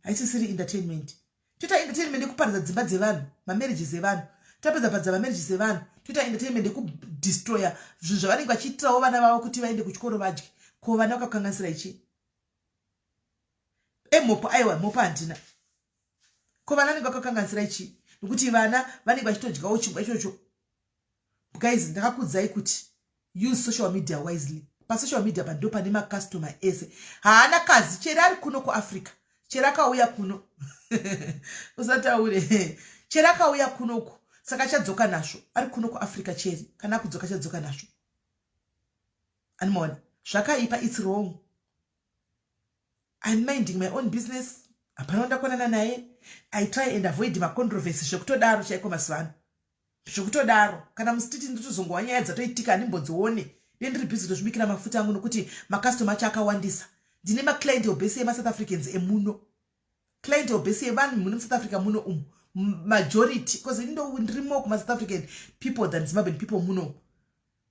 haisisiri entertainment. Toita entertainment yekuparadza dzimba dzevanhu, marriages evanhu, tapedza padza marriages evanhu. Toita entertainment yekudestroya zvinhu zvavanenge vachiitirawo vana vavo kuti vaende kuchikoro vadye. Ko vana vakakanganisira ichi mopo, aiwa mopo handina. Ko vana vanenge vakakanganisira ichi nokuti vana vanenge vachitodyawo chingwa ichocho. Guys, ndakakudzai kuti use social media wisely. Pa social media pa ndo pane macustomer ese. Haana kazi chera ari kuno kuAfrica. Chera akauya kuno. Usataure. Chera akauya kuno ku. Saka chadzoka nazvo. Ari kuno kuAfrica cheri. Kana kudzoka chadzoka nazvo. Animona. Zvakaipa, it's wrong. I'm minding my own business. Hapana ndakonana naye. I try and avoid my controversy. Zvokutodaro chaiko masivano. Zvokutodaro. Kana musititi ndotozongowa nyaya dzatoitika handimbodzione. Ndiri busy kutozvibikira mafuta angu nokuti macustomer acho akawandisa. Ndine maclient obese ema-South Africans emuno. Client obese evanhu muno South Africa muno majority. Because ndiri more kuma South African people than Zimbabwean people muno.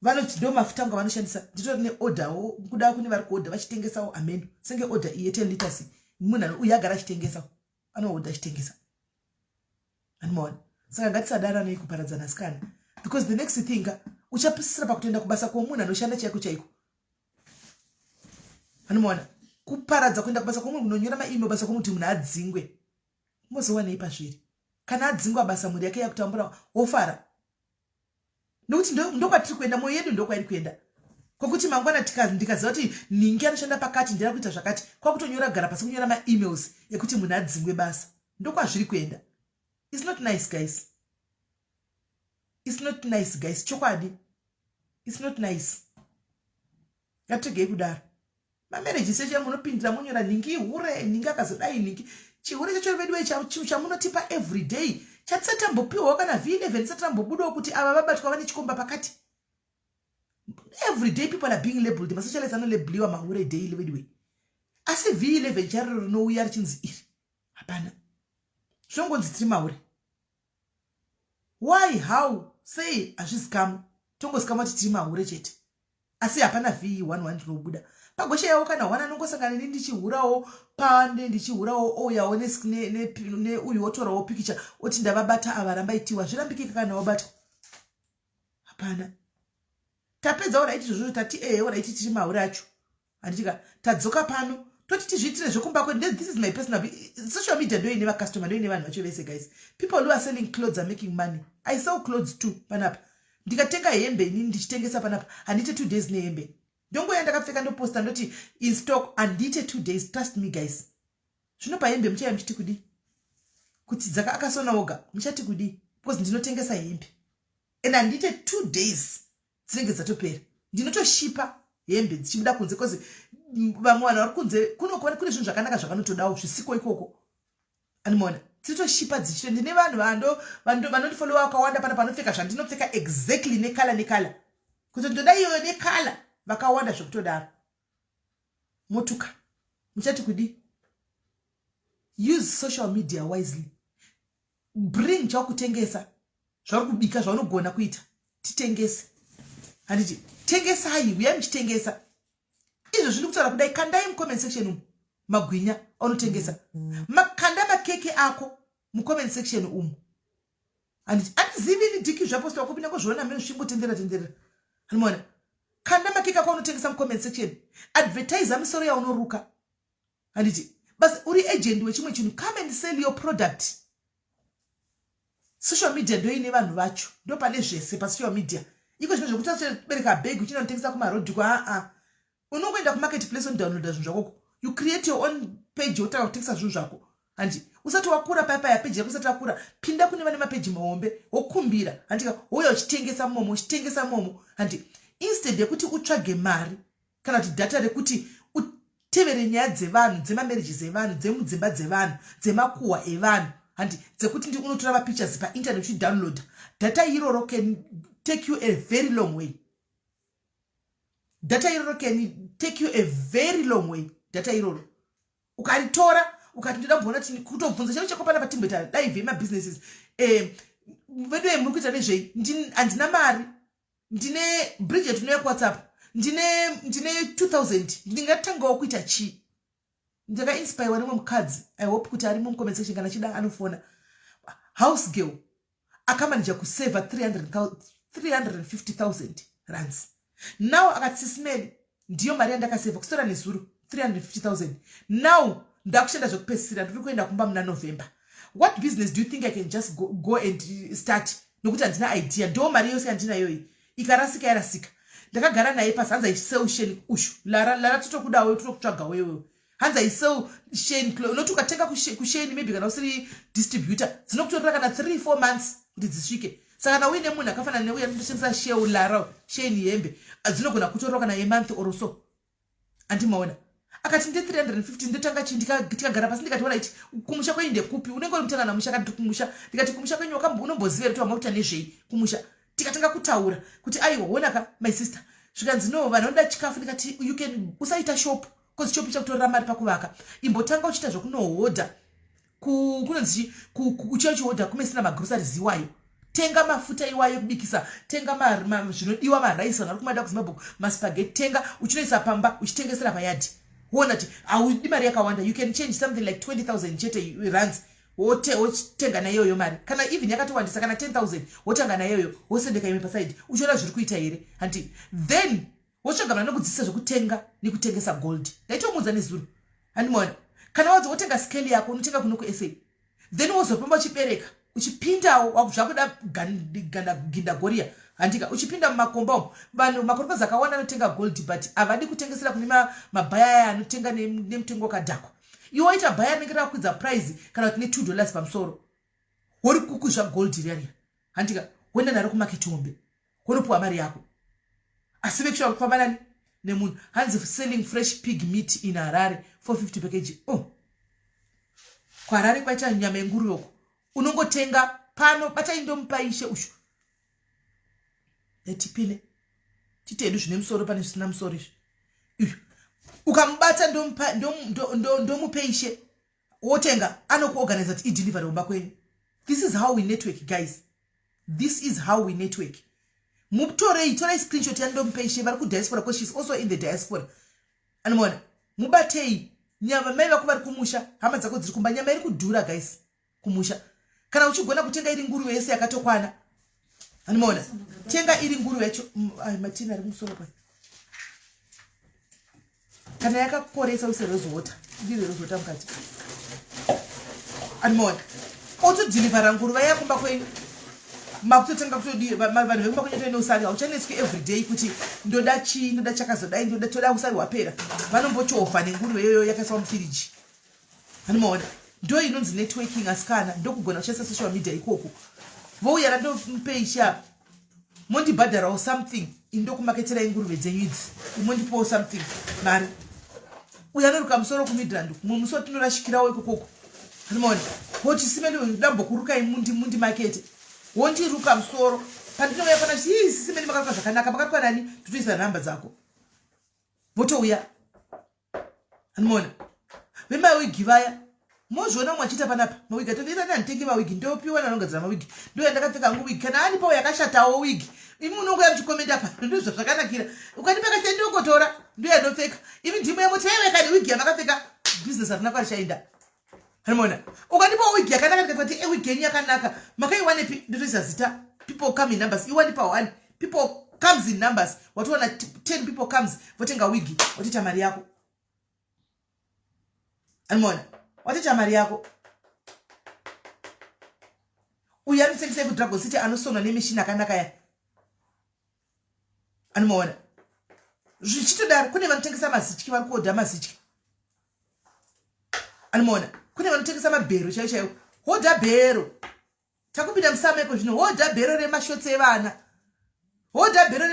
Vanochi ndo mafuta angu vanoshandisa. Nditori ne orderwo kuda kune vari kuorder vachitengesawo ameno. Senge order iye 10 liters. Munhu uyu agara achitengesa. Anoorder achitengesa. Anoona. Saka ngatisadara nekuparadzana sikana. Because the next thing uchapisira pakutoenda kubasa kwa munhu anoshanda chaiko chaiko. Anoona. Kuparadza kuenda kubasa kwa munhu unonyora maemail basa kwa munhu adzingwe. Mozowana ipa zviri. Kana adzingwa basa muri yake yakutambura ofara. Nokuti ndo kwatiri kuenda, moyo yedu ndo kwairi kuenda. Kokuti mangwana ndikaziva kuti ningi anoshanda pakati ndira kuita zvakati, kwakutonyora gara pasi kunyora maemails ekuti munhu adzingwe basa. Ndo kwazviri kuenda. It's not nice guys. It's not nice guys. Chokwadi. It's not nice. Ngatigei kudaro. Mamarriage secha munopindira munyora ningi hure, ningi akazodai ningi. Chihure chacho vedwe chamunotipa every day. Chatsata mbopiwa kana V11 tsata mbobudo kuti ava vabatwa vane chikomba pakati. Every day people are being labeled. Masocialize anolabeliwa mahure daily vedwe. Asi V11 charo rinouya richinzi iri. Hapana. Zvongonzi tiri mahure. Why? How? Say azvizikamu. Tongozikamu kuti tiri mahure chete. Asi hapana V11 rinobuda. Pagosha yawo kana wana nongosangana ndichihurawo pande ndichihurawo oyawo ne uyu otorawo picture oti ndavabata avaramba itiwa zvirambikika kana wabatwa. Hapana. Tapedza ora iti zvozvo tati ora iti tiri mahure acho. Anditika tadzoka pano toti tizviitire zvokumba kwedu. This is my personal social media ndo ine customer ndo ine vanhu vacho vese guys. People who are selling clothes are making money. I sell clothes too panapa. Ndikatenga hembe inini ndichitengesa panapa handite 2 days nehembe. Dongo yanda kapfeka ndo posta ndoti in stock handite 2 days. Trust me guys. Zvino pa hembe mchaya mchiti kudi. Kuti dzaka akasona oga mchati kudi. Because ndinotengesa hembe. And handite 2 days. Dzinenge dzatopera. Ndinotoshipa hembe dzichibuda kunze because vamwe vanhu vari kunze kune zvinhu zvakanaka zvakanotodawo zvisiko ikoko. Animona. Dzitoshipa dzichito ndine vanhu vanondifollowa akawanda pana panopfeka zvandinopfeka exactly nekala. Kuti ndoda iyo nekala vakawanda zvokutodaro. Motuka. Muchati kudi. Use social media wisely. Bring chakutengesa. Zvari kubika zvaunogona kuita. Titengese. Handiti tengesai uya muchitengesa. Izvo zviri kutaura kudai kandai mucomment section umu. Magwinya anotengesa. Makanda makeke ako mucomment section umu. Handiti atizivi ni diki zvapostwa kupinda kozviona meno zvimbotendera. Handimona. Kanda makeke ako anotengesa mucomment section. Advertise misoro yaunoruka. Handiti basi uri agent wechimwe chinhu, come and sell your product. Social media ndo ine vanhu vacho. Ndo pane zvese pa social media. Iko zvinhu zvokuti bereka bag uchinotengesa kuma road kwa unongoenda ku marketplace and download zvinhu zvako. you create your own page wotaka kutengesa zvinhu zvako handi usati wakura paya page yako usati wakura pinda kune vane mapeji mahombe wokumbira handika uya uchitengesa momo handi instead yekuti utsvage mari kana kuti data rekuti utevere nyaya dzevanhu dzemamarriages evanhu dzemudzimba dzevanhu dzemakuhwa evanhu handi dzekuti ndi unotora mapictures painternet uchidownload data iroro can take you a very long way. Data iroro can take you a very long way. Data iroro ukaritora ukati ndoda kuona kuti kutobvunza chero chako pana patimbeta live ma businesses vedo muri kuita nezvei andina mari ndine Bridget no WhatsApp ndine 2000 ndingatangawo kuita chi ndaka inspire rimwe mukadzi I hope kuti ari mu comment section kana chida anofona house girl akamanija kusave 350,000 rands now akatsisimeli ndiyo mari yandakasave kustora nezuru 350,000 now ndakushanda zvokupesira ndiri kuenda kumba muna November. What business do you think I can just go and start nokuti andina idea ndo mari yose andina yoyi ikarasika yarasika ndakagara naye pasi hanza iseu sheni ushu lara totokuda wewe totokutsvaga wewe hanza iseu sheni unoti ukatenga kusheni maybe kana usiri distributor dzinokutorera kana 3-4 months kuti dzisvike saka na uine munhu akafanana neuya anotoshandisa sheu lara sheni yembe dzinogona kutorera kana a month or so andimaona akati ndi 350 ndotanga tikagara pasi ndikationa ichi kumusha kwainde kupi unenge uri mutanga namusha akati kumusha ndikati kumusha kwenyu unomboziva kuti wamakuita nezvei kumusha tikatanga kutaura kuti aiwa wonaka my sister zvikanzi no vanhu vanoda chikafu ndikati you can usaita shop because shop chakutorera mari pakuvaka imbotanga uchiita zvokunohodha kunonzi uchihodha kumesina magroceries iwayo tenga mafuta iwayo kubikisa tenga zvinodiwa marice vanhu vari kumada kuzimbabwe maspaghetti tenga uchinoisa pamba uchitengesera payadhi wona kuti audi mari yakawanda you can change something like 20,000 chete rands wotenga nayoyo mari kana even yakatowandisa kana 10,000 wotanga nayoyo wosendeka ime paside uchiona zviri kuita here handi then wotsvagana nokudzidzisa zvokutenga nekutengesa gold ndaitomuudza nezuro handimona kana wadzi wotenga scale yako unotenga kuno kuSA then wozopamba uchibereka uchipindawo zvakuda gindagoria handika uchipinda mumakomba umo vanhu makoropazi akawanda anotenga gold but havadi kutengesera kune mabhaya aya anotenga nemutengo wakadhakwa iwe waita bhaya rinenge rakwidza price kana kuti $2 pamusoro wori kukuzva gold riya handika woenda naro kumaketi hombe wonopuwa mari yako asi make sure kufamba nani nemunhu hanzi selling fresh pig meat in Harare 450 package kwaRare kwaita nyama yenguruve yoko unongotenga pano bataindomupaishe ushu etipine titedu zvine musoro pane zvisina musoro izvi ukamubata ndomupeishe wotenga anokuorganize kuti idelivery kumba kwenyu. This is how we network guys, this is how we network. Mutorei screenshot yandomupeishe vari kudiaspora because she's also in the diaspora anomona mubatei nyama mai vako vari kumusha hama dzako dziri kumba nyama iri kudhura guys kumusha kana uchigona kutenga iri nguruve yese yakatokwana anomona tenga iri nguruve yacho matina ari musoro kwa kana yakakoresa userezota ndiri rezota mukati anomona otodelivera nguruve yakumba kwenyu makutotenga kutodi vanhu vekumba kwenyu toine usari hauchanetswi everyday kuti ndoda chakazodai ndoda toda usari wapera vanombochofa nenguruve yoyo yakaiswa mufiriji anomona ndo inonzi networking asikana ndokugona kuchesa social media ikoko vouya randomupeisha mondibhadharawo something indokumaketera inguruve dzenyu idzi imondipowo something mari uya anoruka musoro kumidland mumwe musoro tinorashikirawo ikokoko anomona woti simeni dambokurukai mundi makete wondiruka musoro pandinouya pana simeni makaruka zvakanaka makaruka nani totoisa nhamba dzako votouya anomona vemawigi vaya mozviona mwachita panapa mawigi atoita nanditenge mawigi ndopiwa nanogadzira mawigi ndoyandakapfeka hangu wigi kana anipawo yakashatawo wigi imi unongoya muchikomenda pa ndozvo zvakanakira ukandipa kacha ndongotora ndoyandopfeka imi ndimo yamutaiweka newigi yamakapfeka business harina kwarishaenda anomona ukandipawo wigi yakanaka ndikati wigi yenyu yakanaka makaiwanepi ndotoisa zita people come in numbers iwanipa 1 people comes in numbers watoona 10 people comes votenga wigi watoita mari yako anomona watoita mari yako uya anotengesai kuDragon City anosonwa nemishini akanaka ya anomaona zvichitodaro kune vanotengesa mazityi vari kuodha mazityi Animona, kune vanotengesa mabhero chaiyo. Hodha bhero. Takupinda musameko zvino hodha bhero remashotsi evana. Hodha bhero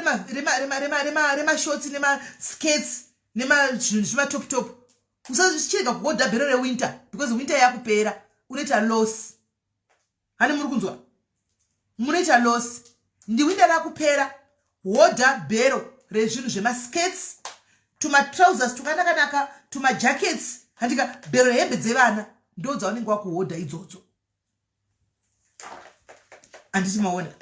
remashotsi nemaskets nematop top. Usazvichirika kuhodha bhero rewinter because winter yakupera. Unoita loss. Hani muri kunzwa? Munoita loss. Ndi winter yakupera. Hodha bhero rezvinhu zvemaskets, tuma trousers tukanaka, tuma jackets, handika bhero hembe dzevana ndo dzavanenge wakuhodha idzodzo. Anditi maona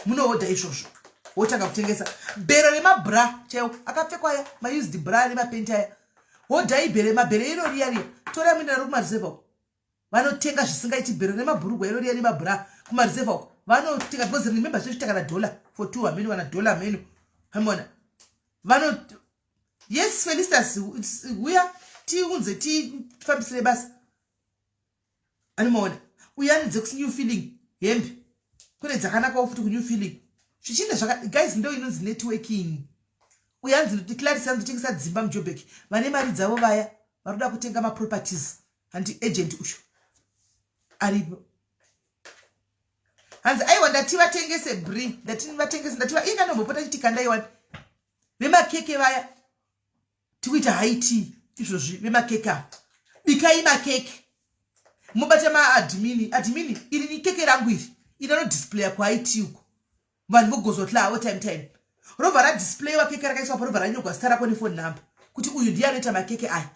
munohodha izvozvo wotanga kutengesa bhero remabra chaiwo akapfekwa aya maused bra nemapenti aya. Hodhai mabhero iro riya tora muenda naro kumareserva uko vanotenga zvisingaiti bhero nemabhurugwa iro riya nemabra kumareserva uko vanotenga because remember zvinoita kana dollar for 2 ameno wana dollar ameno hamona vano. Yes, Felicitas, uya tiunze tifambisire basa. Animaona uyanidze kusi new feeling hembe kune dzakanaka futi ku new feeling zvichinda zvaka guys ndo inonzi networking. Uyanzi declare anzotengesa dzimba muJoburg vane mari dzavo vaya varoda kutenga ma properties anti agent usho aripo. Hanzi aiwa ndativatengese bri ndativa inga nombopota chitikanda iwani vemakeke vaya tikuita haiti izvozvi vemakeke apo bikai makeke mubata maadmini iri ni keke rangu iri inano display kuhaiti uko vanhu vogozotlawo time robva radisplay wakeke rakaiswa parobva ranyogwa zita rako nefone number kuti uyu ndiye anoita makeke aya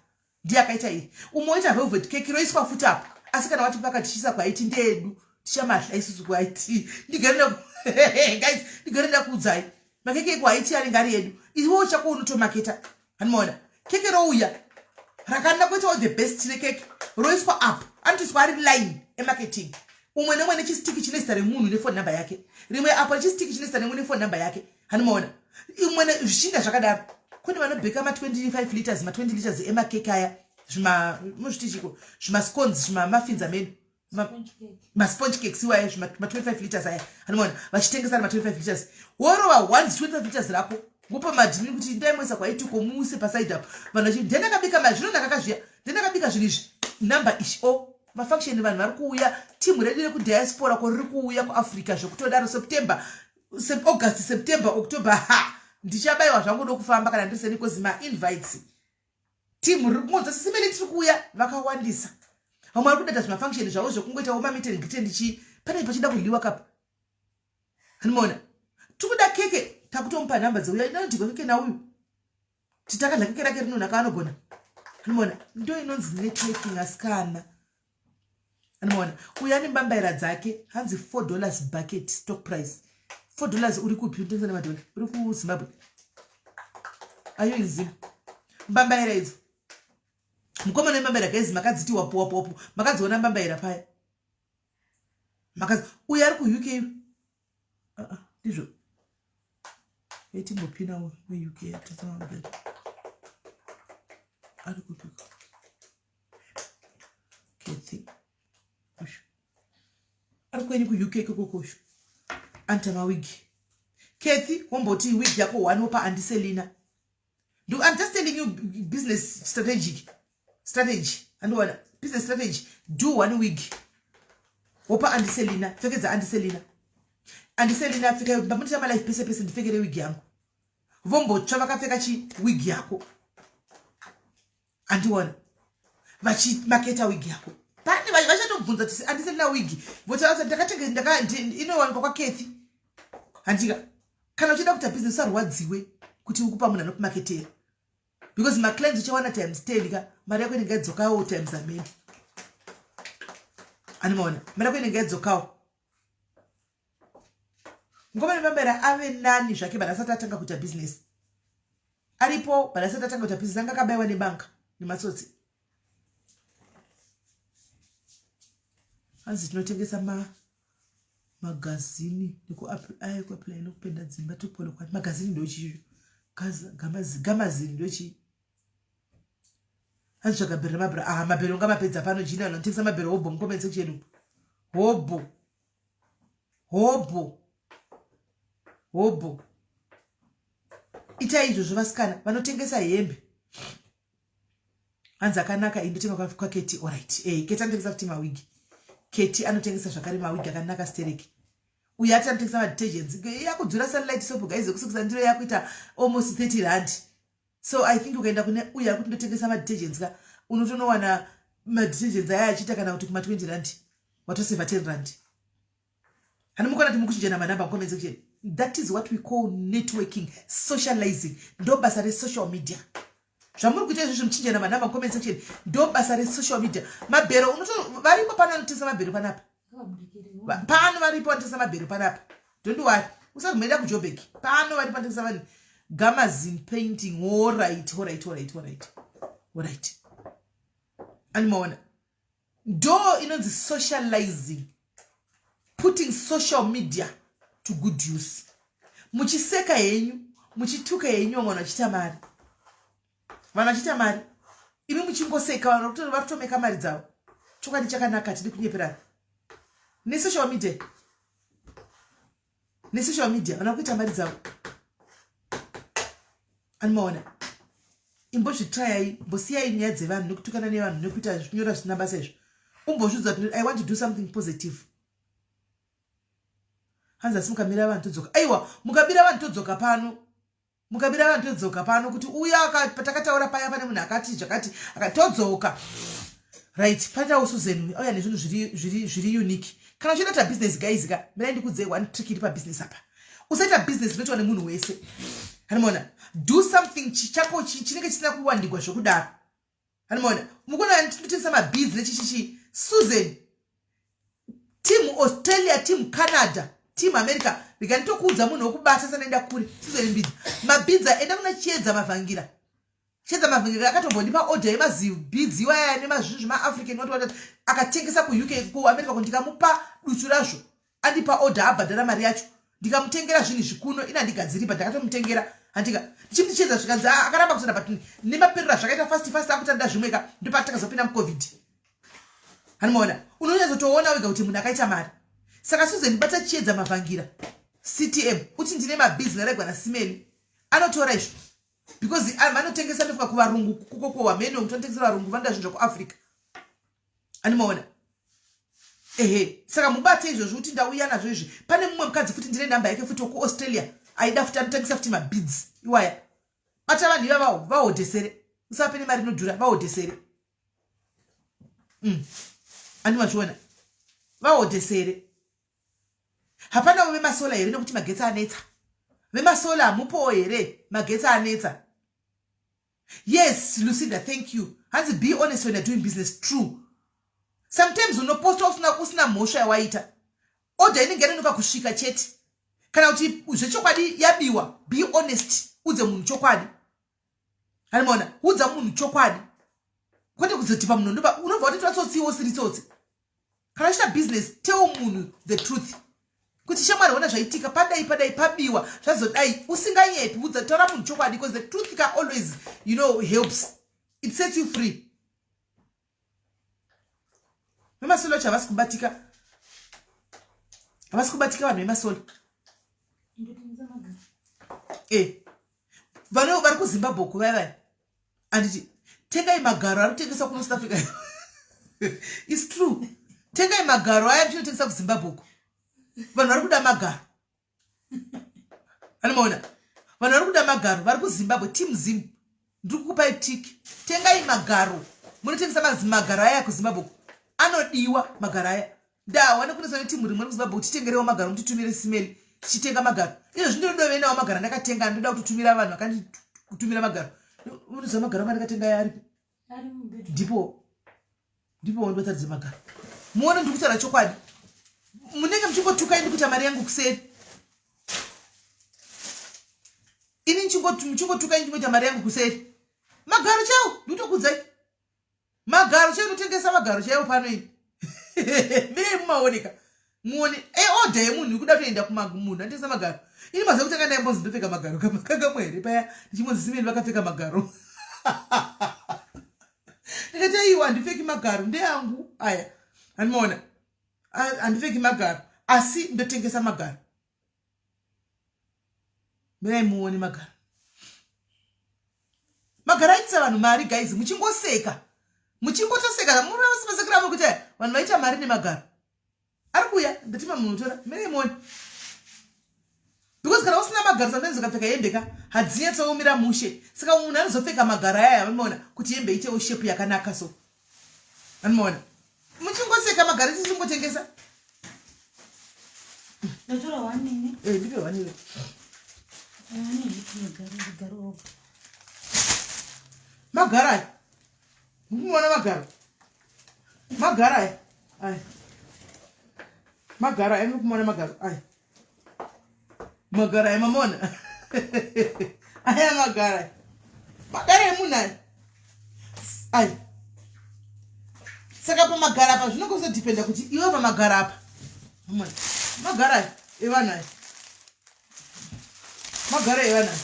ndiye akaita iri umoita velvet keke roiswa futi apo asi kana wati pakatichisa kuhaiti ndeedu tichamahla isusu kuhaiti ndigarenda kuudzai makeke kuhaiti anenge ari edu iwo chako unotomaketa. Hanimona keke rouya rakanaka kuitawo the best rekeke roiswa apo anotoiswa ari line emarketing umwe nemwe nechistiki chine zita remunhu nefone number yake rimwe apo nechistiki chine zita remunhu nefone number yake. Hanimona imwe zvishinda zvakadaro kune vanobheka ma 25 liters ma 20 liters emakeke aya muzvitichiko zvimascones zvimamafins amene sponge cakes iwaye ma 25 liters aya. Hanimona vachitengesa ma 25 liters worova 125 liters rako ngopa madhini kuti ndaimwesa kwaiti komuse paside up vanhu vachi ndendakabika mazvino ndakakazviya ndendakabika zvinhu izvi number ishi mafunction vanhu vari kuuya team redu rekudiaspora riri kuuya kuAfrica zvekutodaro August September October ndichabayiwa zvangu ndokufamba kana ndiseni kozima invites team riri kungonza sisimene tiri kuuya vakawandisa vamwe vari kudata zvimafunction zvavo zvekungoitawo ma meet and greet ndichi pane pachida kuliwa kapa. Hanimona tikuda keke takutomupa namba dzeuya inondigwa keke nauyu titakadla keke rake rinonaka anogona. Hanimona ndo inonzi networking asikana. Hanimona uya nembambaira dzake hanzi $4 bucket stock price. $4 uri kupi utengesa nemadollar uri kuZimbabwe ayo izi mbambaira idzo mukoma nembambaira guys makadziti wapo makadziona mbambaira paya makazi uya ari kuUK ndizvo etimbopinawo weUK atazamabela ari kutuka Kathy kusho ari kweni kuUK kokosho antama wig Kathy womboti wig yako wanopa andiselina I'm just telling you business strategy and one business strategy do one wig wopa andiselina fekeza andiselina fika bamuti ama life pese ndifekere wig yangu vombo chava kafeka chi wig yako andiona vachi marketa wig yako pani vachatobvunza kuti andiselina wig votaza ndakatenga inowanikwa kwa Kathy handika kana uchida kuita business arwadziwe kuti ukupa munhu anokumaketera because my clients uchawana times 10 ka mari yako inenge yadzokawo times amene. Animona mari yako inenge yadzokawo ngoma nembambera ave nani zvake vanasati atanga kuita business aripo vanasati atanga kuita business anga kabayiwa nebanka nematsotsi hanzi tinotengesa magazini nekuapply nekupenda dzimba topolo kwati magazini ndochi gamazini ndochi hanzi zvakabhera mabhera mabhero ngamapedza pano jina vanotengesa mabhero hobo mukomense kuchedu hobo ita izvo zvovasikana vanotengesa hembe hanzi akanaka indotenga kwa Keti. Alright, Keti anotengesa kuti mawigi. Keti anotengesa zvakare mawigi akanaka stereki. Uya ati anotengesa ma-detergents. Yakudzura Sunlight soap guys kusukisa ndiro yakuita almost 30 rand. So I think ukaenda kune uya kuti ndotengesa ma-detergents ka unotonowana ma-detergents aya achita kana kuti kuma 20 rand. Watoseva 10 rand. Hanimukona timukuchijana manamba comment section. That is what we call networking, socializing. Ndo basa re social media. Zvamuri kuita izvo muchinjana manamba comment section. Ndo basa re social media. Mabhero unoto varipo pano anotengesa mabhero panapa. Pano varipo anotengesa mabhero panapa. Don't worry. Usagumenda kuJoburg. Pano varipo anotengesa vanhu. Gamazine painting. All right. Animaona. Ndo inonzi socializing. Putting social media to good use. Muchiseka yenyu, muchituka yenyu vamwana vachita mari. Vana vachita mari. Imi muchingoseka vanhu vakutomeka mari dzavo. Chokwadi chakanaka tiri kunyeperana. Ne social media. Vana kuita mari dzavo. Animaona. Imbozvitrayai, mbosiyai nyaya dzevanhu nekutukana nevanhu nekuita zvinyora zvisina basa izvo. Umbozvidza kuti I want to do something positive. Hanza simukamira vanhu todzoka. Aiwa, mukabira vanhu todzoka pano. Kuti uya patakataura paya pane munhu akati zvakati akatodzoka. Right, pata Susan auya nezvinhu zviri unique. Kana uchida business guys ka, mina ndikudzei one trick iri pa business apa. Usaita business noitwa nemunhu wese. Hanimona, do something chichako chinenge chisina kuwandigwa zvokudaro. Hanimona, mukona nditotengesa ma business chichichi. Susan, team Australia, team Canada, team America, rikanitokuudza munhu wokubata sanaenda kuri. Susan Mbidzi, mabidza enda kuna Chiedza Mavhangira. Chiedza Mavhangira akatombondipa order yemazi bidzi waya nemazvinhu zvema African what akatengesa ku UK ku America ndikamupa duchu razvo. Andipa order abhadhara mari yacho. Ndikamutengera zvinhu zvikuno ina ndigadziripa ndakatomutengera. Andika chimwe Chiedza zvikanza akaramba kusana patini. Nemapirira zvakaita fast akutanda zvimweka ndopataka muCovid. Hanimona, unonyazotoona wega kuti munhu akaita mari. Saka Susan bata Chiedza Mavhangira. CTM uti ndine mabusiness regwa na Simeni. Anotora izvo. Because vanotengesa ndofuka kuvarungu kuko wamene unotengesera varungu vanda zvinhu kuAfrica. Hanimona. Saka mubate izvo zvuti ndauya nazvo izvi. Pane mumwe mukadzi futi ndine namba yake futi ku Australia. Aida futi anotengesa futi mabeads. Iwaya. Bata vanhu ivavo vahodesere. Usapene mari inodhura vahodesere. Andimazviona. Vahodesere. Hapana vemasola here nokuti magetsi anetsa. Vemasola mupo here magetsi anetsa. Yes, Lucinda, thank you. Hanzi be honest when you're doing business. True. Sometimes unoposta usina mhosva yawaita. Order inenge inonoka kusvika chete. Kana kuti zvechokwadi yabiwa, be honest. Udze munhu chokwadi. Hanimona, udza munhu chokwadi. Kwete kuzotipa munhu ndoba unobva kuti twatsotsi siri tsotsi. Kana uchita business, tell munhu the truth. Kuti shamwari ona zvaitika padai pabiwa zvazodai usinganyepi udza taura munhu chokwadi because the truth can always helps. It sets you free. Vemasolo chavasi kubatika vanhu vemasolo. Vanhu vari kuZimbabwe kuvava anditi tengai magaro ari kutengesa kuno South Africa. It's true. Tengai magaro aya tinotengesa kuZimbabwe. Vanhu vari kuda magaro. Hanimona. Vanhu vari kuda magaro vari kuZimbabwe team Zim. Ndiri kukupai tiki. Tengai magaro. Munotengesa magaro aya kuZimbabwe. Anodiwa magaro aya. Ndawana kunosa timu rimwe kuZimbabwe titengerewo magaro mutitumire simeli. Tichitenga magaro. Izvo ndinoda venawo magaro ndakatenga ndoda kututumira vanhu vakandi kutumira magaro. Unoziva magaro mandakatenga yari? Ndipo ndotadza magaro. Muone ndikutaura chokwadi. Munenge mchingotuka indi kuita mari yangu kuseri. Ini mchingotuka indi kuita mari yangu kuseri. Magaro chao nditokudzai. Magaro chao notengesa magaro chao pano ini. Mire mumaoneka. Muone order yemunhu kuda kuenda kumunhu andisa magaro. Ini maze kutanga ndaimbonzi ndopfeka magaro kanga mwere paya ndichimodzi Simeni vakapfeka magaro. Ndikati iwa ndipfeki magaro ndeyangu aya. Hanimona. Andipfeki magaro asi ndotengesa magaro. Mirai muone magaro. Magaro aitsa vanhu mari guys muchingoseka. muchingotoseka murasimasekera muri kuti vanhu vaita mari nemagaro ari kuuya ndatima munotora mene because kana usina magaro sometimes ukapfeka hembe ka hadzinyatsoumira mushe saka munhu anozopfeka magaro aya vanoona kuti hembe itewo shepu yakanaka so vanoona muchingoseka magaro tichingotengesa ndatora 1 nini ndipe 1 iwe magaro aya mukuona magaro aya magaro aya mukumona magaro aya mamona aya magaro emunhu aya saka pamagaro apa zvinongozodhipenda kuti iwe pamagaro apa mamona magaro aya evanhu aya magaro evanhu aya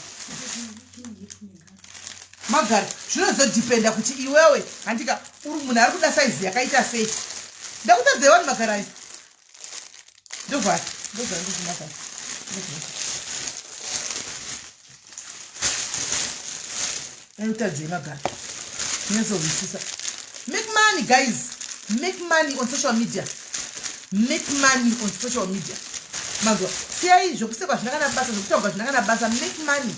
magaro zvinozodhipenda kuti iwewe handika uri munhu ari kuda saizi yakaita sei ndakutadzai vanhu magaro aya ndovhari ndozvandizvinakaya anotadzai magaro nezovhisisa. Make money, guys. Make money on social media. Make money on social media. Mazwa sei zvokusekwa zvinakana basa zvokutaurwa zvinakana basa. Make money.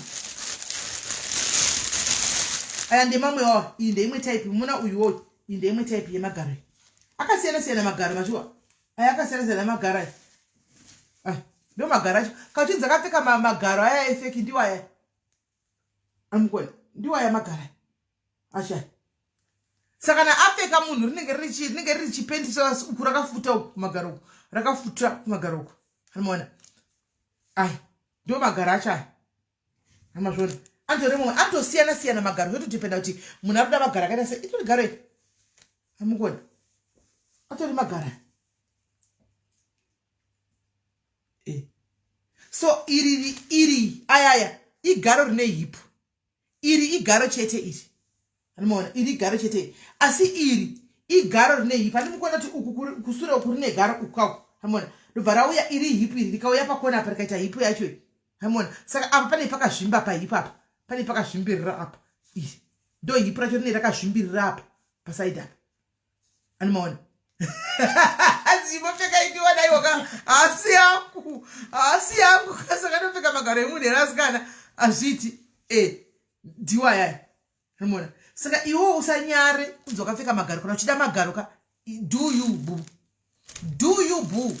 Aya ndemamwe wawo iyi ndeimwe type muna uyuwo iyi ndeimwe type yemagaro akasiyana siyana magaro machuwa aya akasiyana siyana magaro aya ndo magaro acho kauchinza akapfeka magaro aya efeki ndiwo aya amukona ndiwo aya magaro acha saka na apfeka munhu rinenge riri chipendisa uku rakafuta uku magaro uku rakafuta kumagaro uku anoona aya ndo magaro acho aya amazvona antoremo atosiyana siyana magaro zvotodependa kuti munhu arikuda magaro akaita sei itori garo iri amukona atori magaro so iri ayaya igaro rine hipu iri igaro chete iri anoona iri igaro chete asi iri igaro rine hipu andimukona kuti uku kusura uku rine garo ukako anoona ndobva rauya iri hipu iri rikauya pakona apa rikaita hipu yacho anoona saka apa pane pakazvimba pahipu apa pane pakazvimbirira apa iri ndo hipu racho rine rakazvimbirira apa pasaidi apa anomaona azimopfeka idiwanaiwaka asi yangu saka ndopfeka magaro emunhu erasikana azviti ndiwayaya anomaona saka iwo usanyare kunzi wakapfeka magaro kana uchida magaro ka do you boo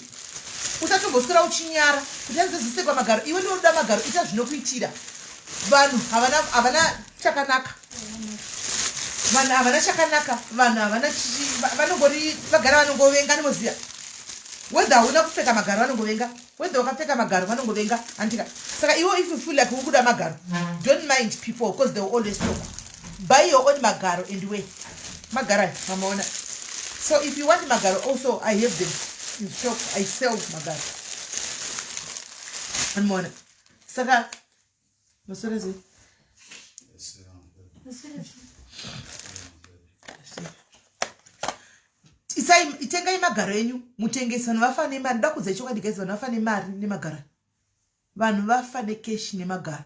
usatomboswera uchinyara kuti anzozisekwa magaro iwe ndinoda magaro ita zvinokuitira vanhu havana chakanaka vanhu havana chakanaka vanhu havana vanongori vagara vanongovenga ndimoziva whether hauna kupfeka magaro vanongovenga whether wakapfeka magaro vanongovenga andika saka iwo if you feel like ukuda magaro don't mind people because they will always talk buy your own magaro and wear magaro mamaona so if you want magaro also I have them in stock I sell magaro anomaona saka masorezi itengai magaro enyu mutengesi vanhu vafa nemari ndakudza chokwadi guys vanhu vafa nemari nemagaro vanhu vafa nekeshi nemagaro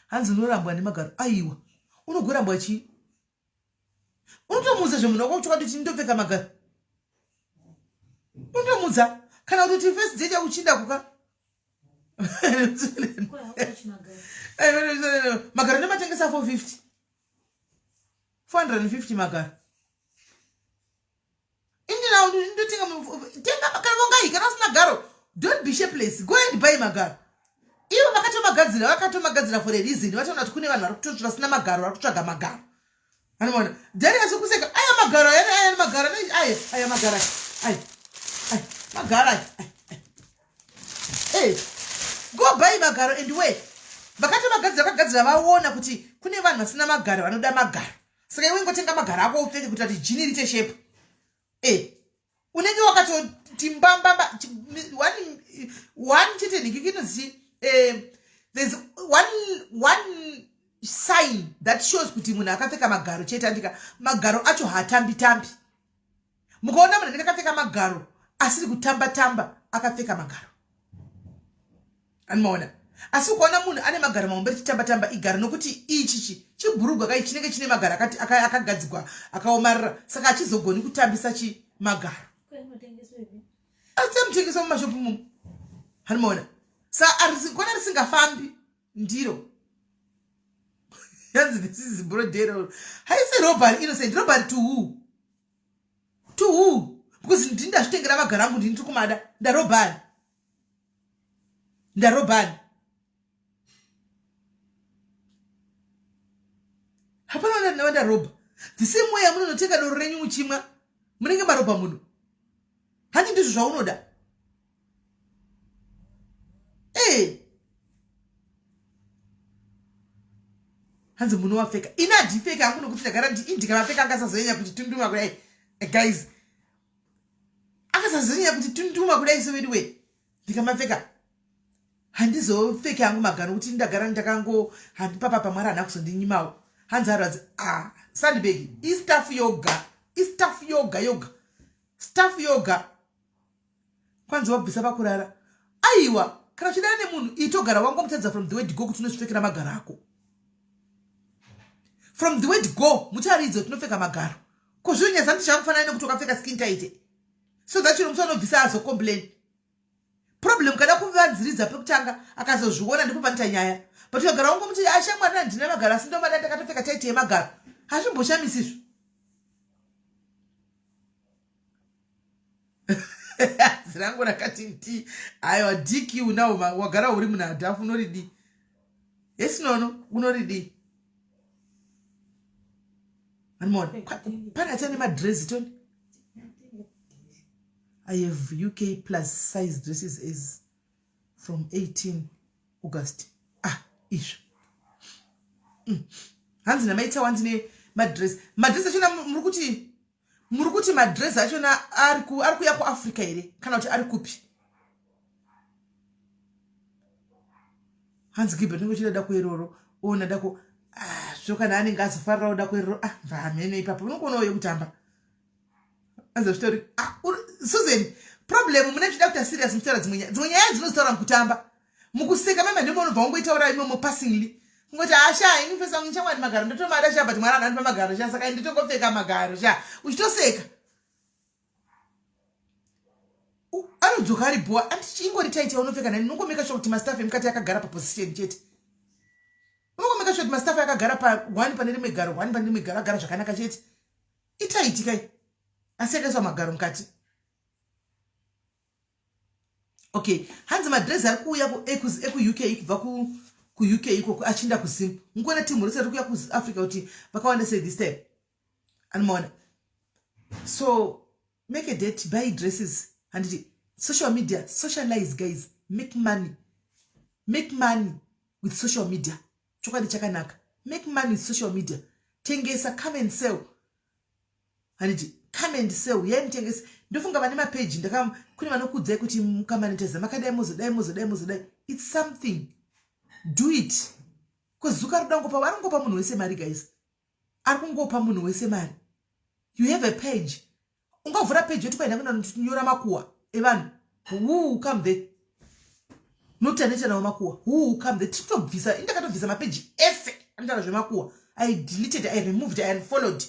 hanzi unorambwa nemagaro aiwa unogorambwa chii unotomudza zvemunhu wako uchokwadi kuti ndopfeka magaro unotomudza kana kuti first date yakuchinda kuka magaro ndematengesa 450 magaro tenga magaro vongai kana usina garo don't be shapeless go and buy magaro ivo vakatomagadzira for a reason vataona kuti kune vanhu vari kutotsvaka vasina magaro vari kutsvaga magaro anoona dhari azokuseka aya magaro aya magaro aya magaro aya magaro aya go buy magaro and wear vakagadzira vaona kuti kune vanhu vasina magaro vanoda magaro saka iwe ngotenga magaro ako upfeke kuti ati jini rite shepu unenge wakatoti mbambamba one chete ndikikinozi there's one sign that shows kuti munhu akapfeka magaro chete andika magaro acho hatambi mukaona munhu anenge akapfeka magaro asiri kutamba akapfeka magaro anomaona asi ukaona munhu ane magara maomberi chitamba-tamba igara nokuti ichichi chibhurugwa kai chinenge chine magara akagadzikwa akaomarara saka achizogoni kutambisa chimagaro asi amutengeswa mumashopu mumu hanimaona kona risingafambi ndiro yanzi this is brodero haisi robbery innocent robbery to who because ndini ndazvitengera magara angu ndini tikumada ndarobhani hapana wandaroba the same way amunonotenga doro renyu muchimwa munenge marobha muno handi ndizvo zvaunoda hanzi muno wapfeka ini handipfeka hangu nokuti ndagara ndikamapfeka akasazonyanya kuti tunduma kudai guys akasazonyanya kuti tunduma kudai sewediwe ndikamapfeka handizopfeki hangu magano kuti ndagara ndakango handipapa pamwari hana kuzondinyimawo hanzi aradzi sandbag istaff yoga kwanzi wabvisa pakurara aiwa kana uchidana nemunhu itogara wangu mutadza from the word go kuti unozvipfekera magaro ako from the word go mutaridzi kuti unopfeka magaro kozvionyesa ndi zvakufanana nekuti wakapfeka skin tight so that chino musi anobvisa azocomplain problem kada kuvanziridza pekutanga akazozviona ndipo panoita nyaya but ukagara wangu muti ashamwari ndine magaro asi ndomada ndakatopfeka tight yemagaro hazvimboshamisi zirangu rakati nti aiwa diki unawo wagara uri munhadhafu unoridi yesi nono unoridi animona pane achane madresi toni I have UK plus size dresses is from 18 August. Isho. Hanzi namaita wandine madress. Madress achona murukuti madress achona arikuya ku Africa ere kana kuti arikupi. Hanzi Gilbert ngochida da kueroro ona dako zvokana anenge azofarira da kueroro vamene ipapo unokuona uye kutamba. As a story Susan problem mune chida kuti serious mutaura dzimwe nyaya dzinozotaura mukutamba mukuseka mama ndimo unobva ungoitaura imo passingly ngoti asha ini pesa unchamwari magaro ndotomada sha but mwana ananipa magaro sha saka nditongopfeka magaro sha uchitoseka anodzoka ari bhuwa andichingori taita unopfeka nani nongomeka sure kuti mastaff emukati akagara paposition chete unongomeka sure kuti mastaff akagara pa one pane rimwe garo one pane rimwe garo agara zvakanaka chete itaiti kai asi akaiswa magaro mukati okay hanzi madresi ari kuuya eku-UK kubva ku-UK ikoko achinda kusimu ngona timu rese riri kuya kuafrica kuti vakawanda sei this time animaona so make a date buy dresses handiti social media socialize guys make money with social media chokwadi chakanaka make money with social media tengesa come and sell handiti come and sell yainitengesa ndofunga vane mapage kune vanokudzai kuti mukamanetize makadai muzodai it's something do it because zuka rudangopa aringopa munhu wese mari guys arikungopa munhu wese mari you have a page ungavhura page yoti kwaenda kunanyora makuwa evanhu who come there notaneta nawo makuwa who come there tikutobvisa indakatobvisa mapeji ese anotaura zvemakuwa I deleted, I removed, I unfollowed.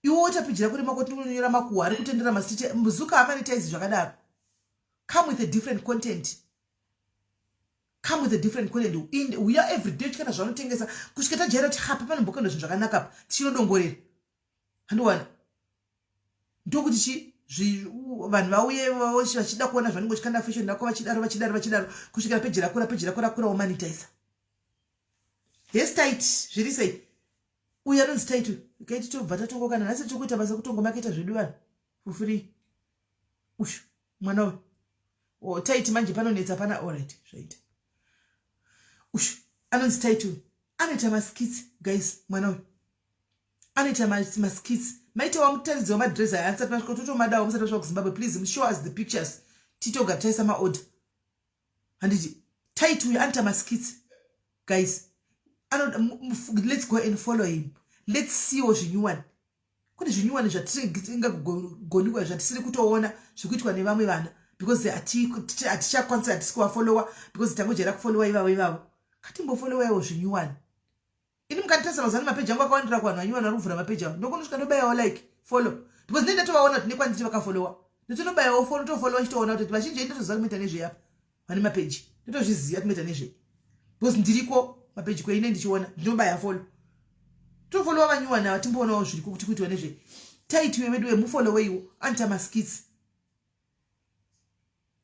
Iwo utapijira kuri makoti unonyora makuwa ari kutendera masitiche mbuzuka amanitize zvakadaro. Come with a different content. We are every day chikana zvanotengesa kusvika tajera kuti hapa pane mbokano zvinhu zvakanaka pa tinodongorera. Handiwana. Ndokuti vanhu vauye vachida kuona zvanenge chikanda fashion nako vachidaro kusvika page rakura womanitize. Yes tight zviri sei. Uya anonzi tight ukaiti tobva tatongokana nasi tokuita basa kutongomaketa zvedu vanhu for free. Ushu mwana we tight manje panonetsa pana alright zvaita. Ushu anonzi tight anoita maskits guys mwana we anoita maskits maita wamutaridzi wamadress aya ansati masvika totomadawo musati masvika kuZimbabwe please show us the pictures titogataisa maorder handiti tight uyu anoita maskits guys. Let's go and follow him. Let's see what zvinyuwani. Kune zvinyuwani zvatisingagoni zvatisiri kutoona zvikuitwa nevamwe vana because hatichakwanisa hatisi kuvafollowa because tangojera kufollowa ivavo katimbofollowa iwo zvinyuwani. Ini mukanditasa mazani mapeji angu akawandira kuvanhu vanyuwani vari kuvhura mapeji avo ndokunosvika ndobayawo like follow because ndinenge ndatovaona kuti nekwanditi vakafollowa nditonobayawo follow tofollowa chitoona kuti vazhinji nditoziva kumeita nezveyapa vane mapeji ndotozviziva kumeita nezve because ndiriko mapeji kweine ndichiona ndinobaya follow tofollowa vanyuwani ava timboonawo zviriko kuti kuitiwa nezve taiti wedu wemufolloweiwo antamaskits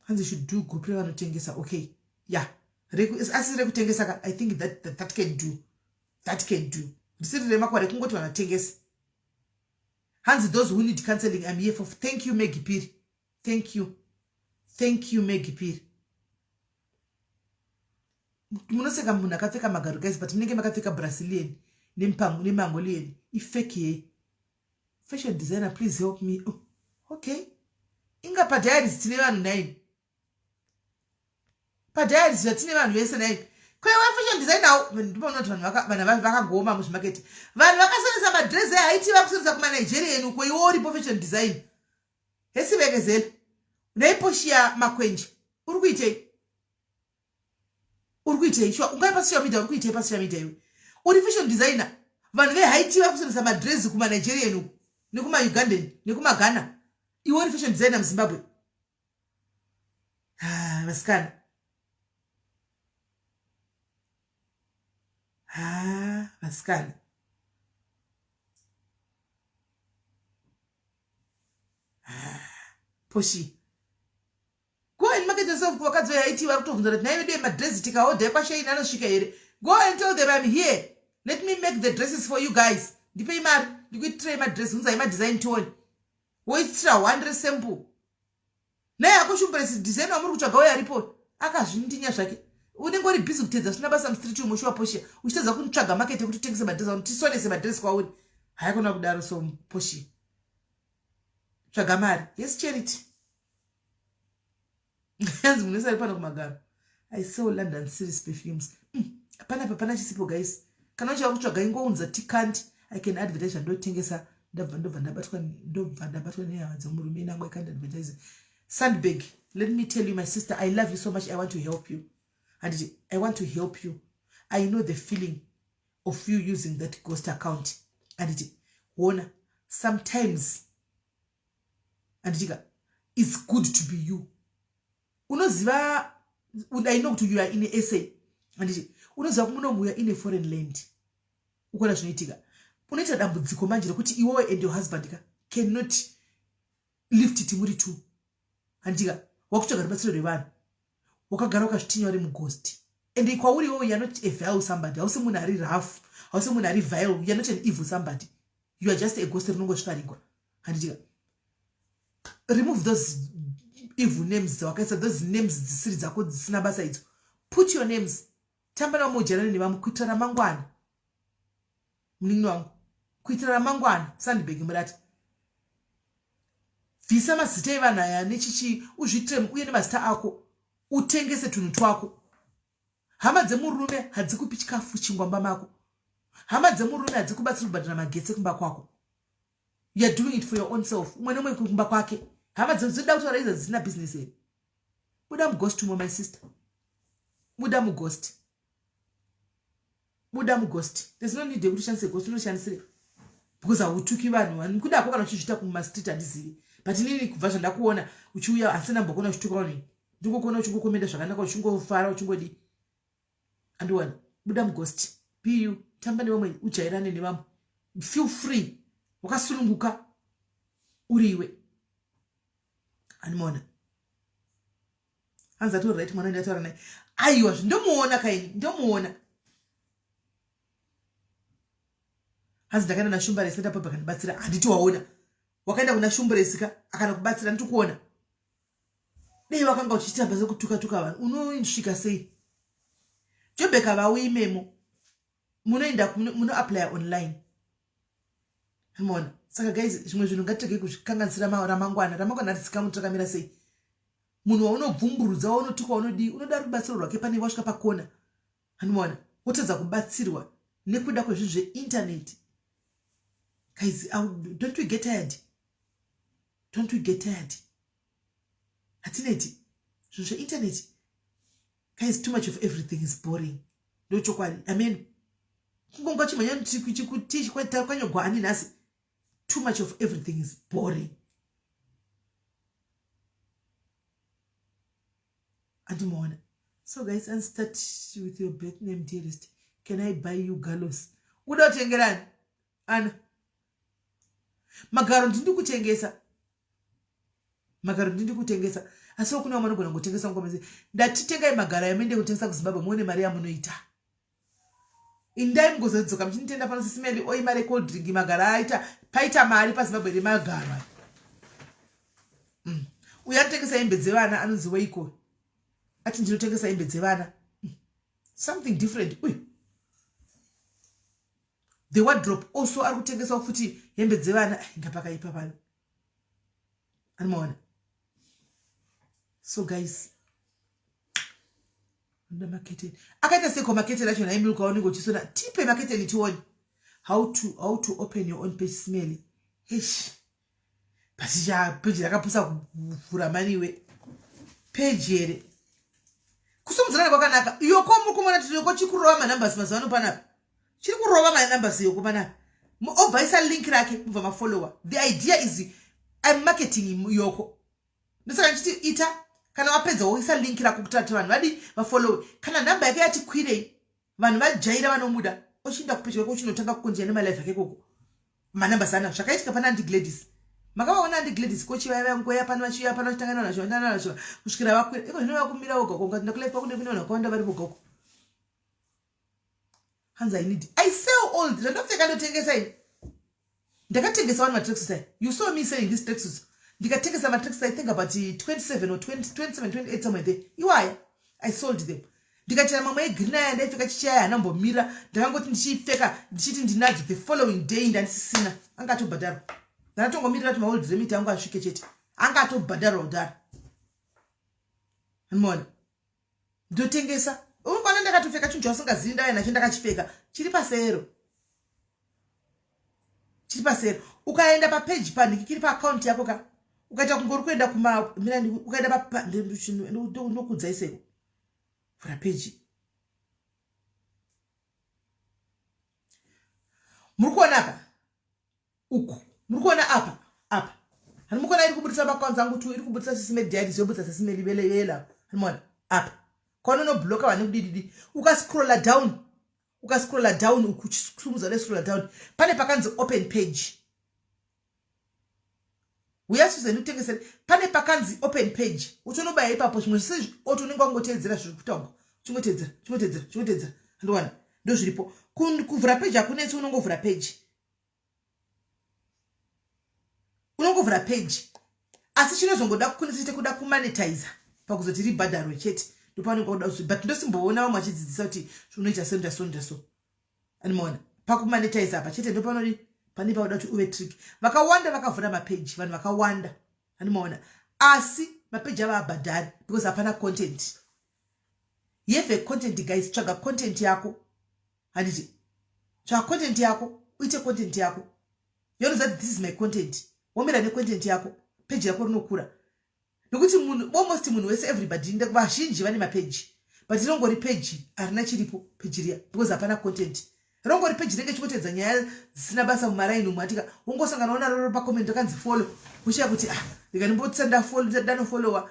hanzi should do group revanotengesa okay yeah asi rekutengesa I think that can do risiri remakore kungoti vanotengesa hanzi those who need counseling I'm here for. Thank you Maggie Piri, thank you Maggie Piri. Munoseka munhu akapfeka magaro guys but munenge makapfeka Brazilian nemangolian ifake ye fashion designer please help me. Oh, okay inga padiaries tine vanhu 9 padiaries vatine vanhu vese 9 kwewa fashion designer ndiponoti vanhu vakangoma muzvimaketi vanhu vakasonesa madress ehaiti vakusonesa kumanigerian uko iwo uripo fashion design hesivekezela naiposhia makwenje uri kuitei shwa ungai pasocial media uri kuitei pasocial media iwe uri fashion designer vanhu vehaiti vakusonesa madress kumanigerian uko nekuma-ugandan nekumagana iwe uri fashion designer muzimbabwe. Vasikana vasikana poshi go and market yourself kuvakadzi vehaiti vari kutovhunza kuti nai vedu yemadresi tikaodha ekwashaini anosvika here. Go and tell them I'm here, let me make the dresses for you guys. Ndipei mari ndikuitirei madresi unzai madesign toni woitira 100 sample naye akoshumbresi design wamuri kutsvaga uye aripo akazvindinya zvake unenge uri busy kutedza zvina basa mustreet umushuwa poshia uchitedza kunitsvaga market yekuti utengese madresi kuti tisonese madresi kwauri hayakona kudaro so poshia tsvaga mari. Yes charity yanzi munosari pano kumagaro I saw London series perfumes pana chisipo guys kana uchava kutsvaga ingounza tikandi I can advertise ndotengesa ndobva ndabatwa nehama dzomurume nangu I can't advertise. Sandbag, let me tell you my sister, I love you so much. I want to help you and I want to help you. I know the feeling of you using that ghost account and Wona sometimes and it's good to be you. Unoziva I know to you are in a essay and unoziva kumunomu you are in a foreign land ukona zvinoitika unoita dambudziko manje rekuti iwewe and your husband cannot lift it muri two andika wakutsvaga rubatsiro rwevanhu wakagara wakazvitinya uri mughost and kwauri iwewe you are not a vile somebody hausi munhu ari rough hausi munhu ari vile you are not an evil somebody you are just a ghost rinongosvikarigwa andika remove those evil names dzawakaisa those names dzisiri dzako dzisina basa idzo put your names tamba nawo mujerani nevamwe kuitira ramangwana muningi wangu kuitira ramangwana. Sandbag murati bvisa mazita evanhu aya nechichi uzviitire uye nemazita ako utengese tunhu twako. Hama dzemurume hadzikupi chikafu chingwamba mako, hama dzemurume hadzikubatsiri kubhadhara magetsi kumba kwako. You are doing it for your own self. Umwe nomwe kumba kwake hama dzoda kutaura idzi dzina business here. Buda mughost umwe my sister, buda mughost, buda mughost. There's no need yekuti ushandise ghost, unoshandisire because hautuki vanhu kuda kwako kana uchizviita kumastreet handizivi but inini kubva zvandakuona uchiuya asina mbokona uchituka vanhu ndingokona uchingokomenda zvakanaka uchingofara uchingodi andiwana. Buda mughost, be you, tamba nevamwe ujairane nevamwe, feel free, wakasununguka uriwe animona. Hanza to right mwana ndataura naye aiwa ndomuona kaini ndomuona hanzi ndakaenda nashumbaresi ndapa pakandibatsira handiti waona wakaenda kuna shumbaresika akana kubatsira ndikuona dei wakanga uchiita basa kutuka vanhu unosvika sei Jobeka vauyimemo munoenda muno apply online mona. Saka guys zvimwe zvinhu ngatitege kuzvikanganisira ramangwana risikamutrakamira sei munhu waunobvumburudza waunotuka unodi unoda rubatsiro rwake pane wasvika pakona hanimona wotadza kubatsirwa nekuda kwezvinhu zveinternet. Guys, don't we get tired? Don't we get tired? hatineti zvinhu zvainternet guys. Too much of everything is boring. Ndochokwadi. I mean, kungonga chimanya chikuti kwanyogwa ani nhasi. Too much of everything is boring. Andimona. So guys, and start with your birth name, dearest. Can I buy you gallows? Without tengerani. And magaro ndindi kutengesa. Asi kuna mwana gona ngotengesa ngomeze. Ndatitengai magaro yamende kutengesa kuZimbabwe muone mari yamunoita. Indai mgozodzoka mchinitenda pano sisimeli oi mari cold drink magaro aita paita mari paZimbabwe remagaro. Uyatengesa hembe dzevana anonzi weiko. Ati ndinotengesa hembe dzevana. Something different. The wardrobe also ari kutengesa futi hembe dzevana ngapakaipa pano. Anomaona. So guys, under marketing. Akaita seko marketing acho na email ukaone ngochisona tipe marketing itione how to open your own page smelly. Ish. Basi ya page yakapusa kuvhura maniwe. Page here. Kusomuzana kwakanaka. Yoko mukumona kuti yoko chikurova manumbers mazano panapa. Chiri kurova manumbers yoko panapa. Obvaisa link rake mva mafollower. The idea is I'm marketing yoko. Ndisaka nchiti ita kana wapedza woisa link rako kutati vanhu vadi vafollow. Kana namba yake yati kwirei vanhu vajaira vanomuda. Ochinda kupedza kwako chinotanga kukonjera nemalife yake koko. Manumbers ana zvakaitika pana Andy Gladys. Makavaona Andy Gladys kochi vaya ngoya pano vachiya pano vachitangana nazvo ndana nazvo kusvikira vakwira. Iko zvino vakumira woga konga ndakulaifa kwako ndivino vakawanda vari voga. Hanza I sell all. Ndakapfeka ndotengesa ini. Ndakatengesa vanhu matracksuits. You saw me selling these tracksuits. Ndikatengesa matracksuits I think about 27 or 27 28 somewhere there. Iwaya I sold them. Ndikatira mamwe egreen aya ndaipfeka chichaya anambomira ndakangoti ndichipfeka ndichiti ndinadzo the following day ndandisisina angatobhadharwa. Ndakatongomirira kuti maold remit angu asvike chete. Angatobhadharwa udaro. Anoona. Ndotengesa. Unoona ndakatopfeka chinhu chausingazii ndaya nacho ndakachipfeka. Chiri pasero. Ukaenda pa page pani kiri pa account yako ka. Ukaita kungori kuenda kuma mirani ukaenda pa ndokudzaiseko. For page. Murikuona apa. Uku. Murikuona apa. Hani mukona iri kubudisa accounts angu tu iri kubudisa sisimeli diaries yobudisa sisimeli vela. Hani apa. Kono no blocker vane kudididi. Ukascrolla down ukuchisumuza le scroll down. Pane pakanzi open page. Uyasuze nutengese pane pakanzi open page. Utonobaya ipapo chimwe chisi otoningwa ngotedzera zviri kutonga. Chingotedzera. Ndwana. Ndo zviripo. Kuvhura page akunetsi unongovhura page. Unongovhura page. Asi chinozongoda kukunisite kuda kumonetize pakuzoti ribhadharwe chete. Ndopano ngoda usi but ndosimboona vamwe vachidzidzisa kuti unoita so. Anoona. Pakumonetize apa chete ndopano pani pauda kuti uve trick. Vakawanda vakavhura mapage, vanhu vakawanda. Anoona. Asi mapage ava abhadhari because hapana content. You have a content guys, tsvaga content yako. Handiti. Tsvaga content yako, uite content yako. You know that this is my content. Womera ne content yako, page yako rinokura. Nokuti almost munhu wese everybody vazhinji vane mapage. But rinongori page arina chiripo page riya because hapana content. Rinongori page rinenge chikotedza nyaya dzisina basa mumaraini umwatika ungosangana ona roro pa comment kanzi follow uchiya kuti ndikanimbotsa ndano follower.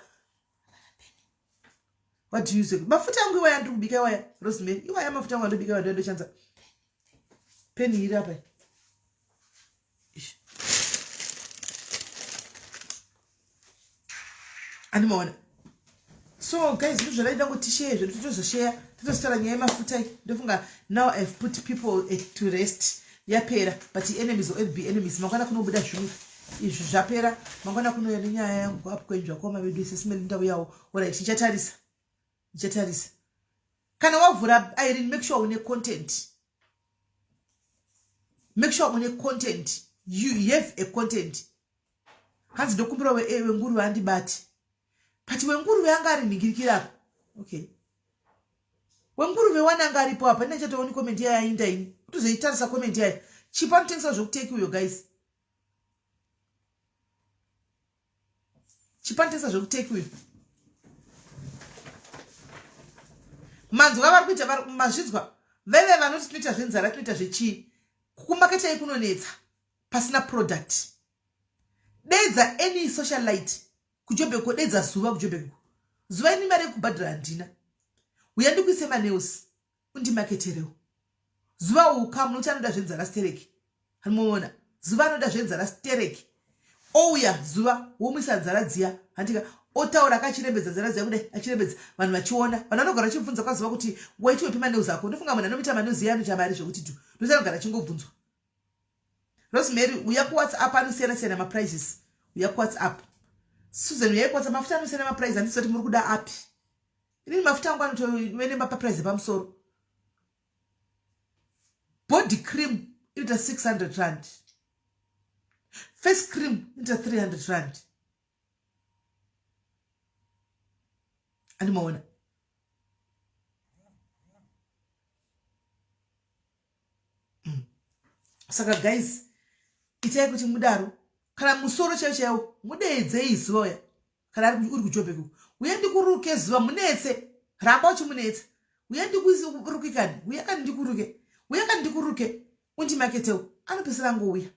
What do you say? Mafuta yangu iwaya ndiri kubika iwaya Rosemary. Iwaya mafuta yangu ndobika iwaya ndochanza. Peni iri apa. Animaona. So guys, ndizvo ndaida kuti share zvedu tozoshare totositara nyaya yemafuta ndofunga now I've put people to rest. Yapera but enemies will be enemies. Mangwana kunobuda zvinhu izvi zvapera. Mangwana kunoya nenyaya yangu apo kwenjwa kwa mavedu sisimeli ndau yawo. Alright, tichatarisa. Kana wavhura Irene, make sure une content. Make sure une content. You have a content. Hanzi ndokumbira wenguru vandibati. Pati wenguru yanga ari ningirikira. Okay. Wenguru wana aripo apa ndinachatoona comment yainda ini. Kutozoitarisa comment yayo. Chipa mutengesa zvokuteki uyo guys. chipandisa zvekutakewe manzwa vari kuita mazvidzwa veve vanoti tinoita zvenzara tinoita zvechii kumaketei kunonetsa pasina product. Dedza any socialite kujobeko, dedza zuva kujobeko, zuva ini mari yekubhadhira handina, uya ndikuise manews undimaketerewo. Zuva uka munoti anoda zvenzara stereki, hanomuona zuva anoda zvenzara stereki, ouya zuva womwisa nzara dziya handika otaura akachirembedza nzara dziya kudai achirembedza vanhu vachiona, vanhu vanogara vachibvunza kwazuva kuti waitiwepi manews ako. Ndofunga munhu anomita manews iya anoita mari zvokuti tu ndosanogara achingobvunzwa. Rosemary uya kuWhatsApp anosiyana maprices, uya kuWhatsApp. Susan uya kuWhatsApp mafuta anosiyana maprice, handisoti muri kuda api. Ini mafuta angu anotoene maprice pamusoro. Body cream inoita 600 rand. Face cream inoita 300 rand. Animaona. Saka guys, itai kuti mudaro kana musoro chaiwo mudeedzei zuva kana uri kujobheko. Uye ndikuruke zuva munetse, ramba uchimunetsa. Uye ndikurukikani, uye kani ndikuruke, uye kani ndikuruke undimaketewo anopesera ngouya.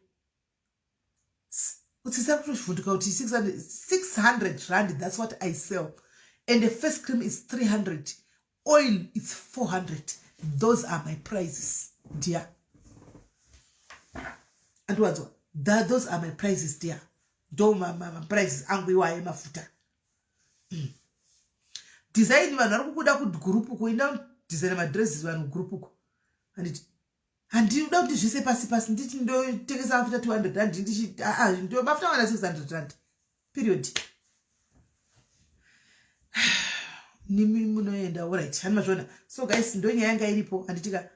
Utsisa kutovhunduka kuti 600 rand, that's what I sell. And the face cream is 300. Oil is 400. Those are my prices, dear. And what's those are my prices, dear. Don't my prices angwiwaye mafuta. Design vanhu vari kukuda kugroup kuenda design madresses vanhu group ko. Handinoda kuti zvise pasi nditi ndotengesa mafuta 200 rand ndichi ndo mafuta wana 600 rand. Period. Nimi munoenda alright. Hani mazvona. So guys ndonyaya yanga iripo handitika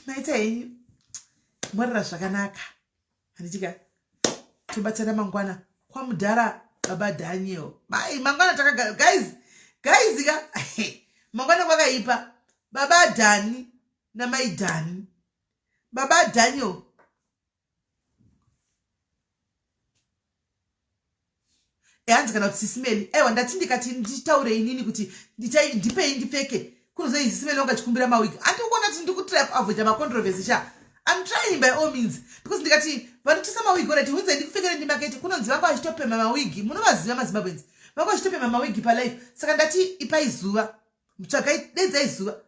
maita henyu mwarira zvakanaka. Handitika tobatsana mangwana kwamudhara baba Daniel. Bai mangwana taka guys ga mangwana kwakaipa baba Dani na mai Dani. Baba Daniel hanzi kana kuti sisimeli aiwa ndati ndikati nditaure inini kuti ndipei ndipfeke kunozoi sisimeli wanga chikumbira mawigi andikuona kuti ndikutrap avoid macontroversy cha. I'm trying by all means because ndikati vanotisa mawigi already hunze ndikupfekere ndimaketi kunonzi vanga vachitopema mawigi munovaziva maZimbabweans vanga vachitopema mawigi palife saka ndati ipai zuva mutsvagai dedzai zuva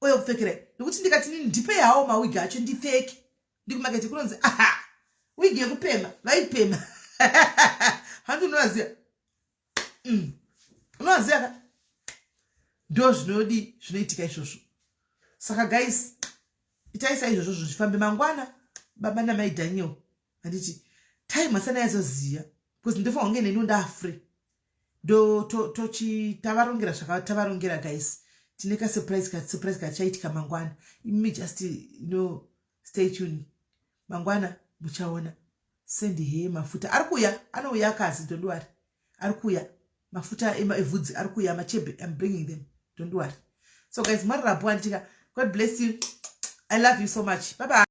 oyo kupfekera nekuti ndikati nini ndipei hawo mawigi acho ndipfeke ndikumaketi kunonzi aha wigi yekupema vaipema handi unovaziva unovaziva ka ndo zvinodi zvinoitika izvozvo. Saka guys itaisa izvozvo zvifambe mangwana baba namai Daniel handiti time asana yazoziya because ndofa wange neni ndafree ndo tavarongerera zvakatavarongera guys. Tineka surprise kachaitika mangwana. Imi just stay tuned. Mangwana muchaona. Sendi he mafuta arikuya anouya akazi don't worry. Arikuya mafuta evudzi arikuya machebe I'm bringing them don't worry. So guys marirapo anditika God bless you. I love you so much. Bye bye.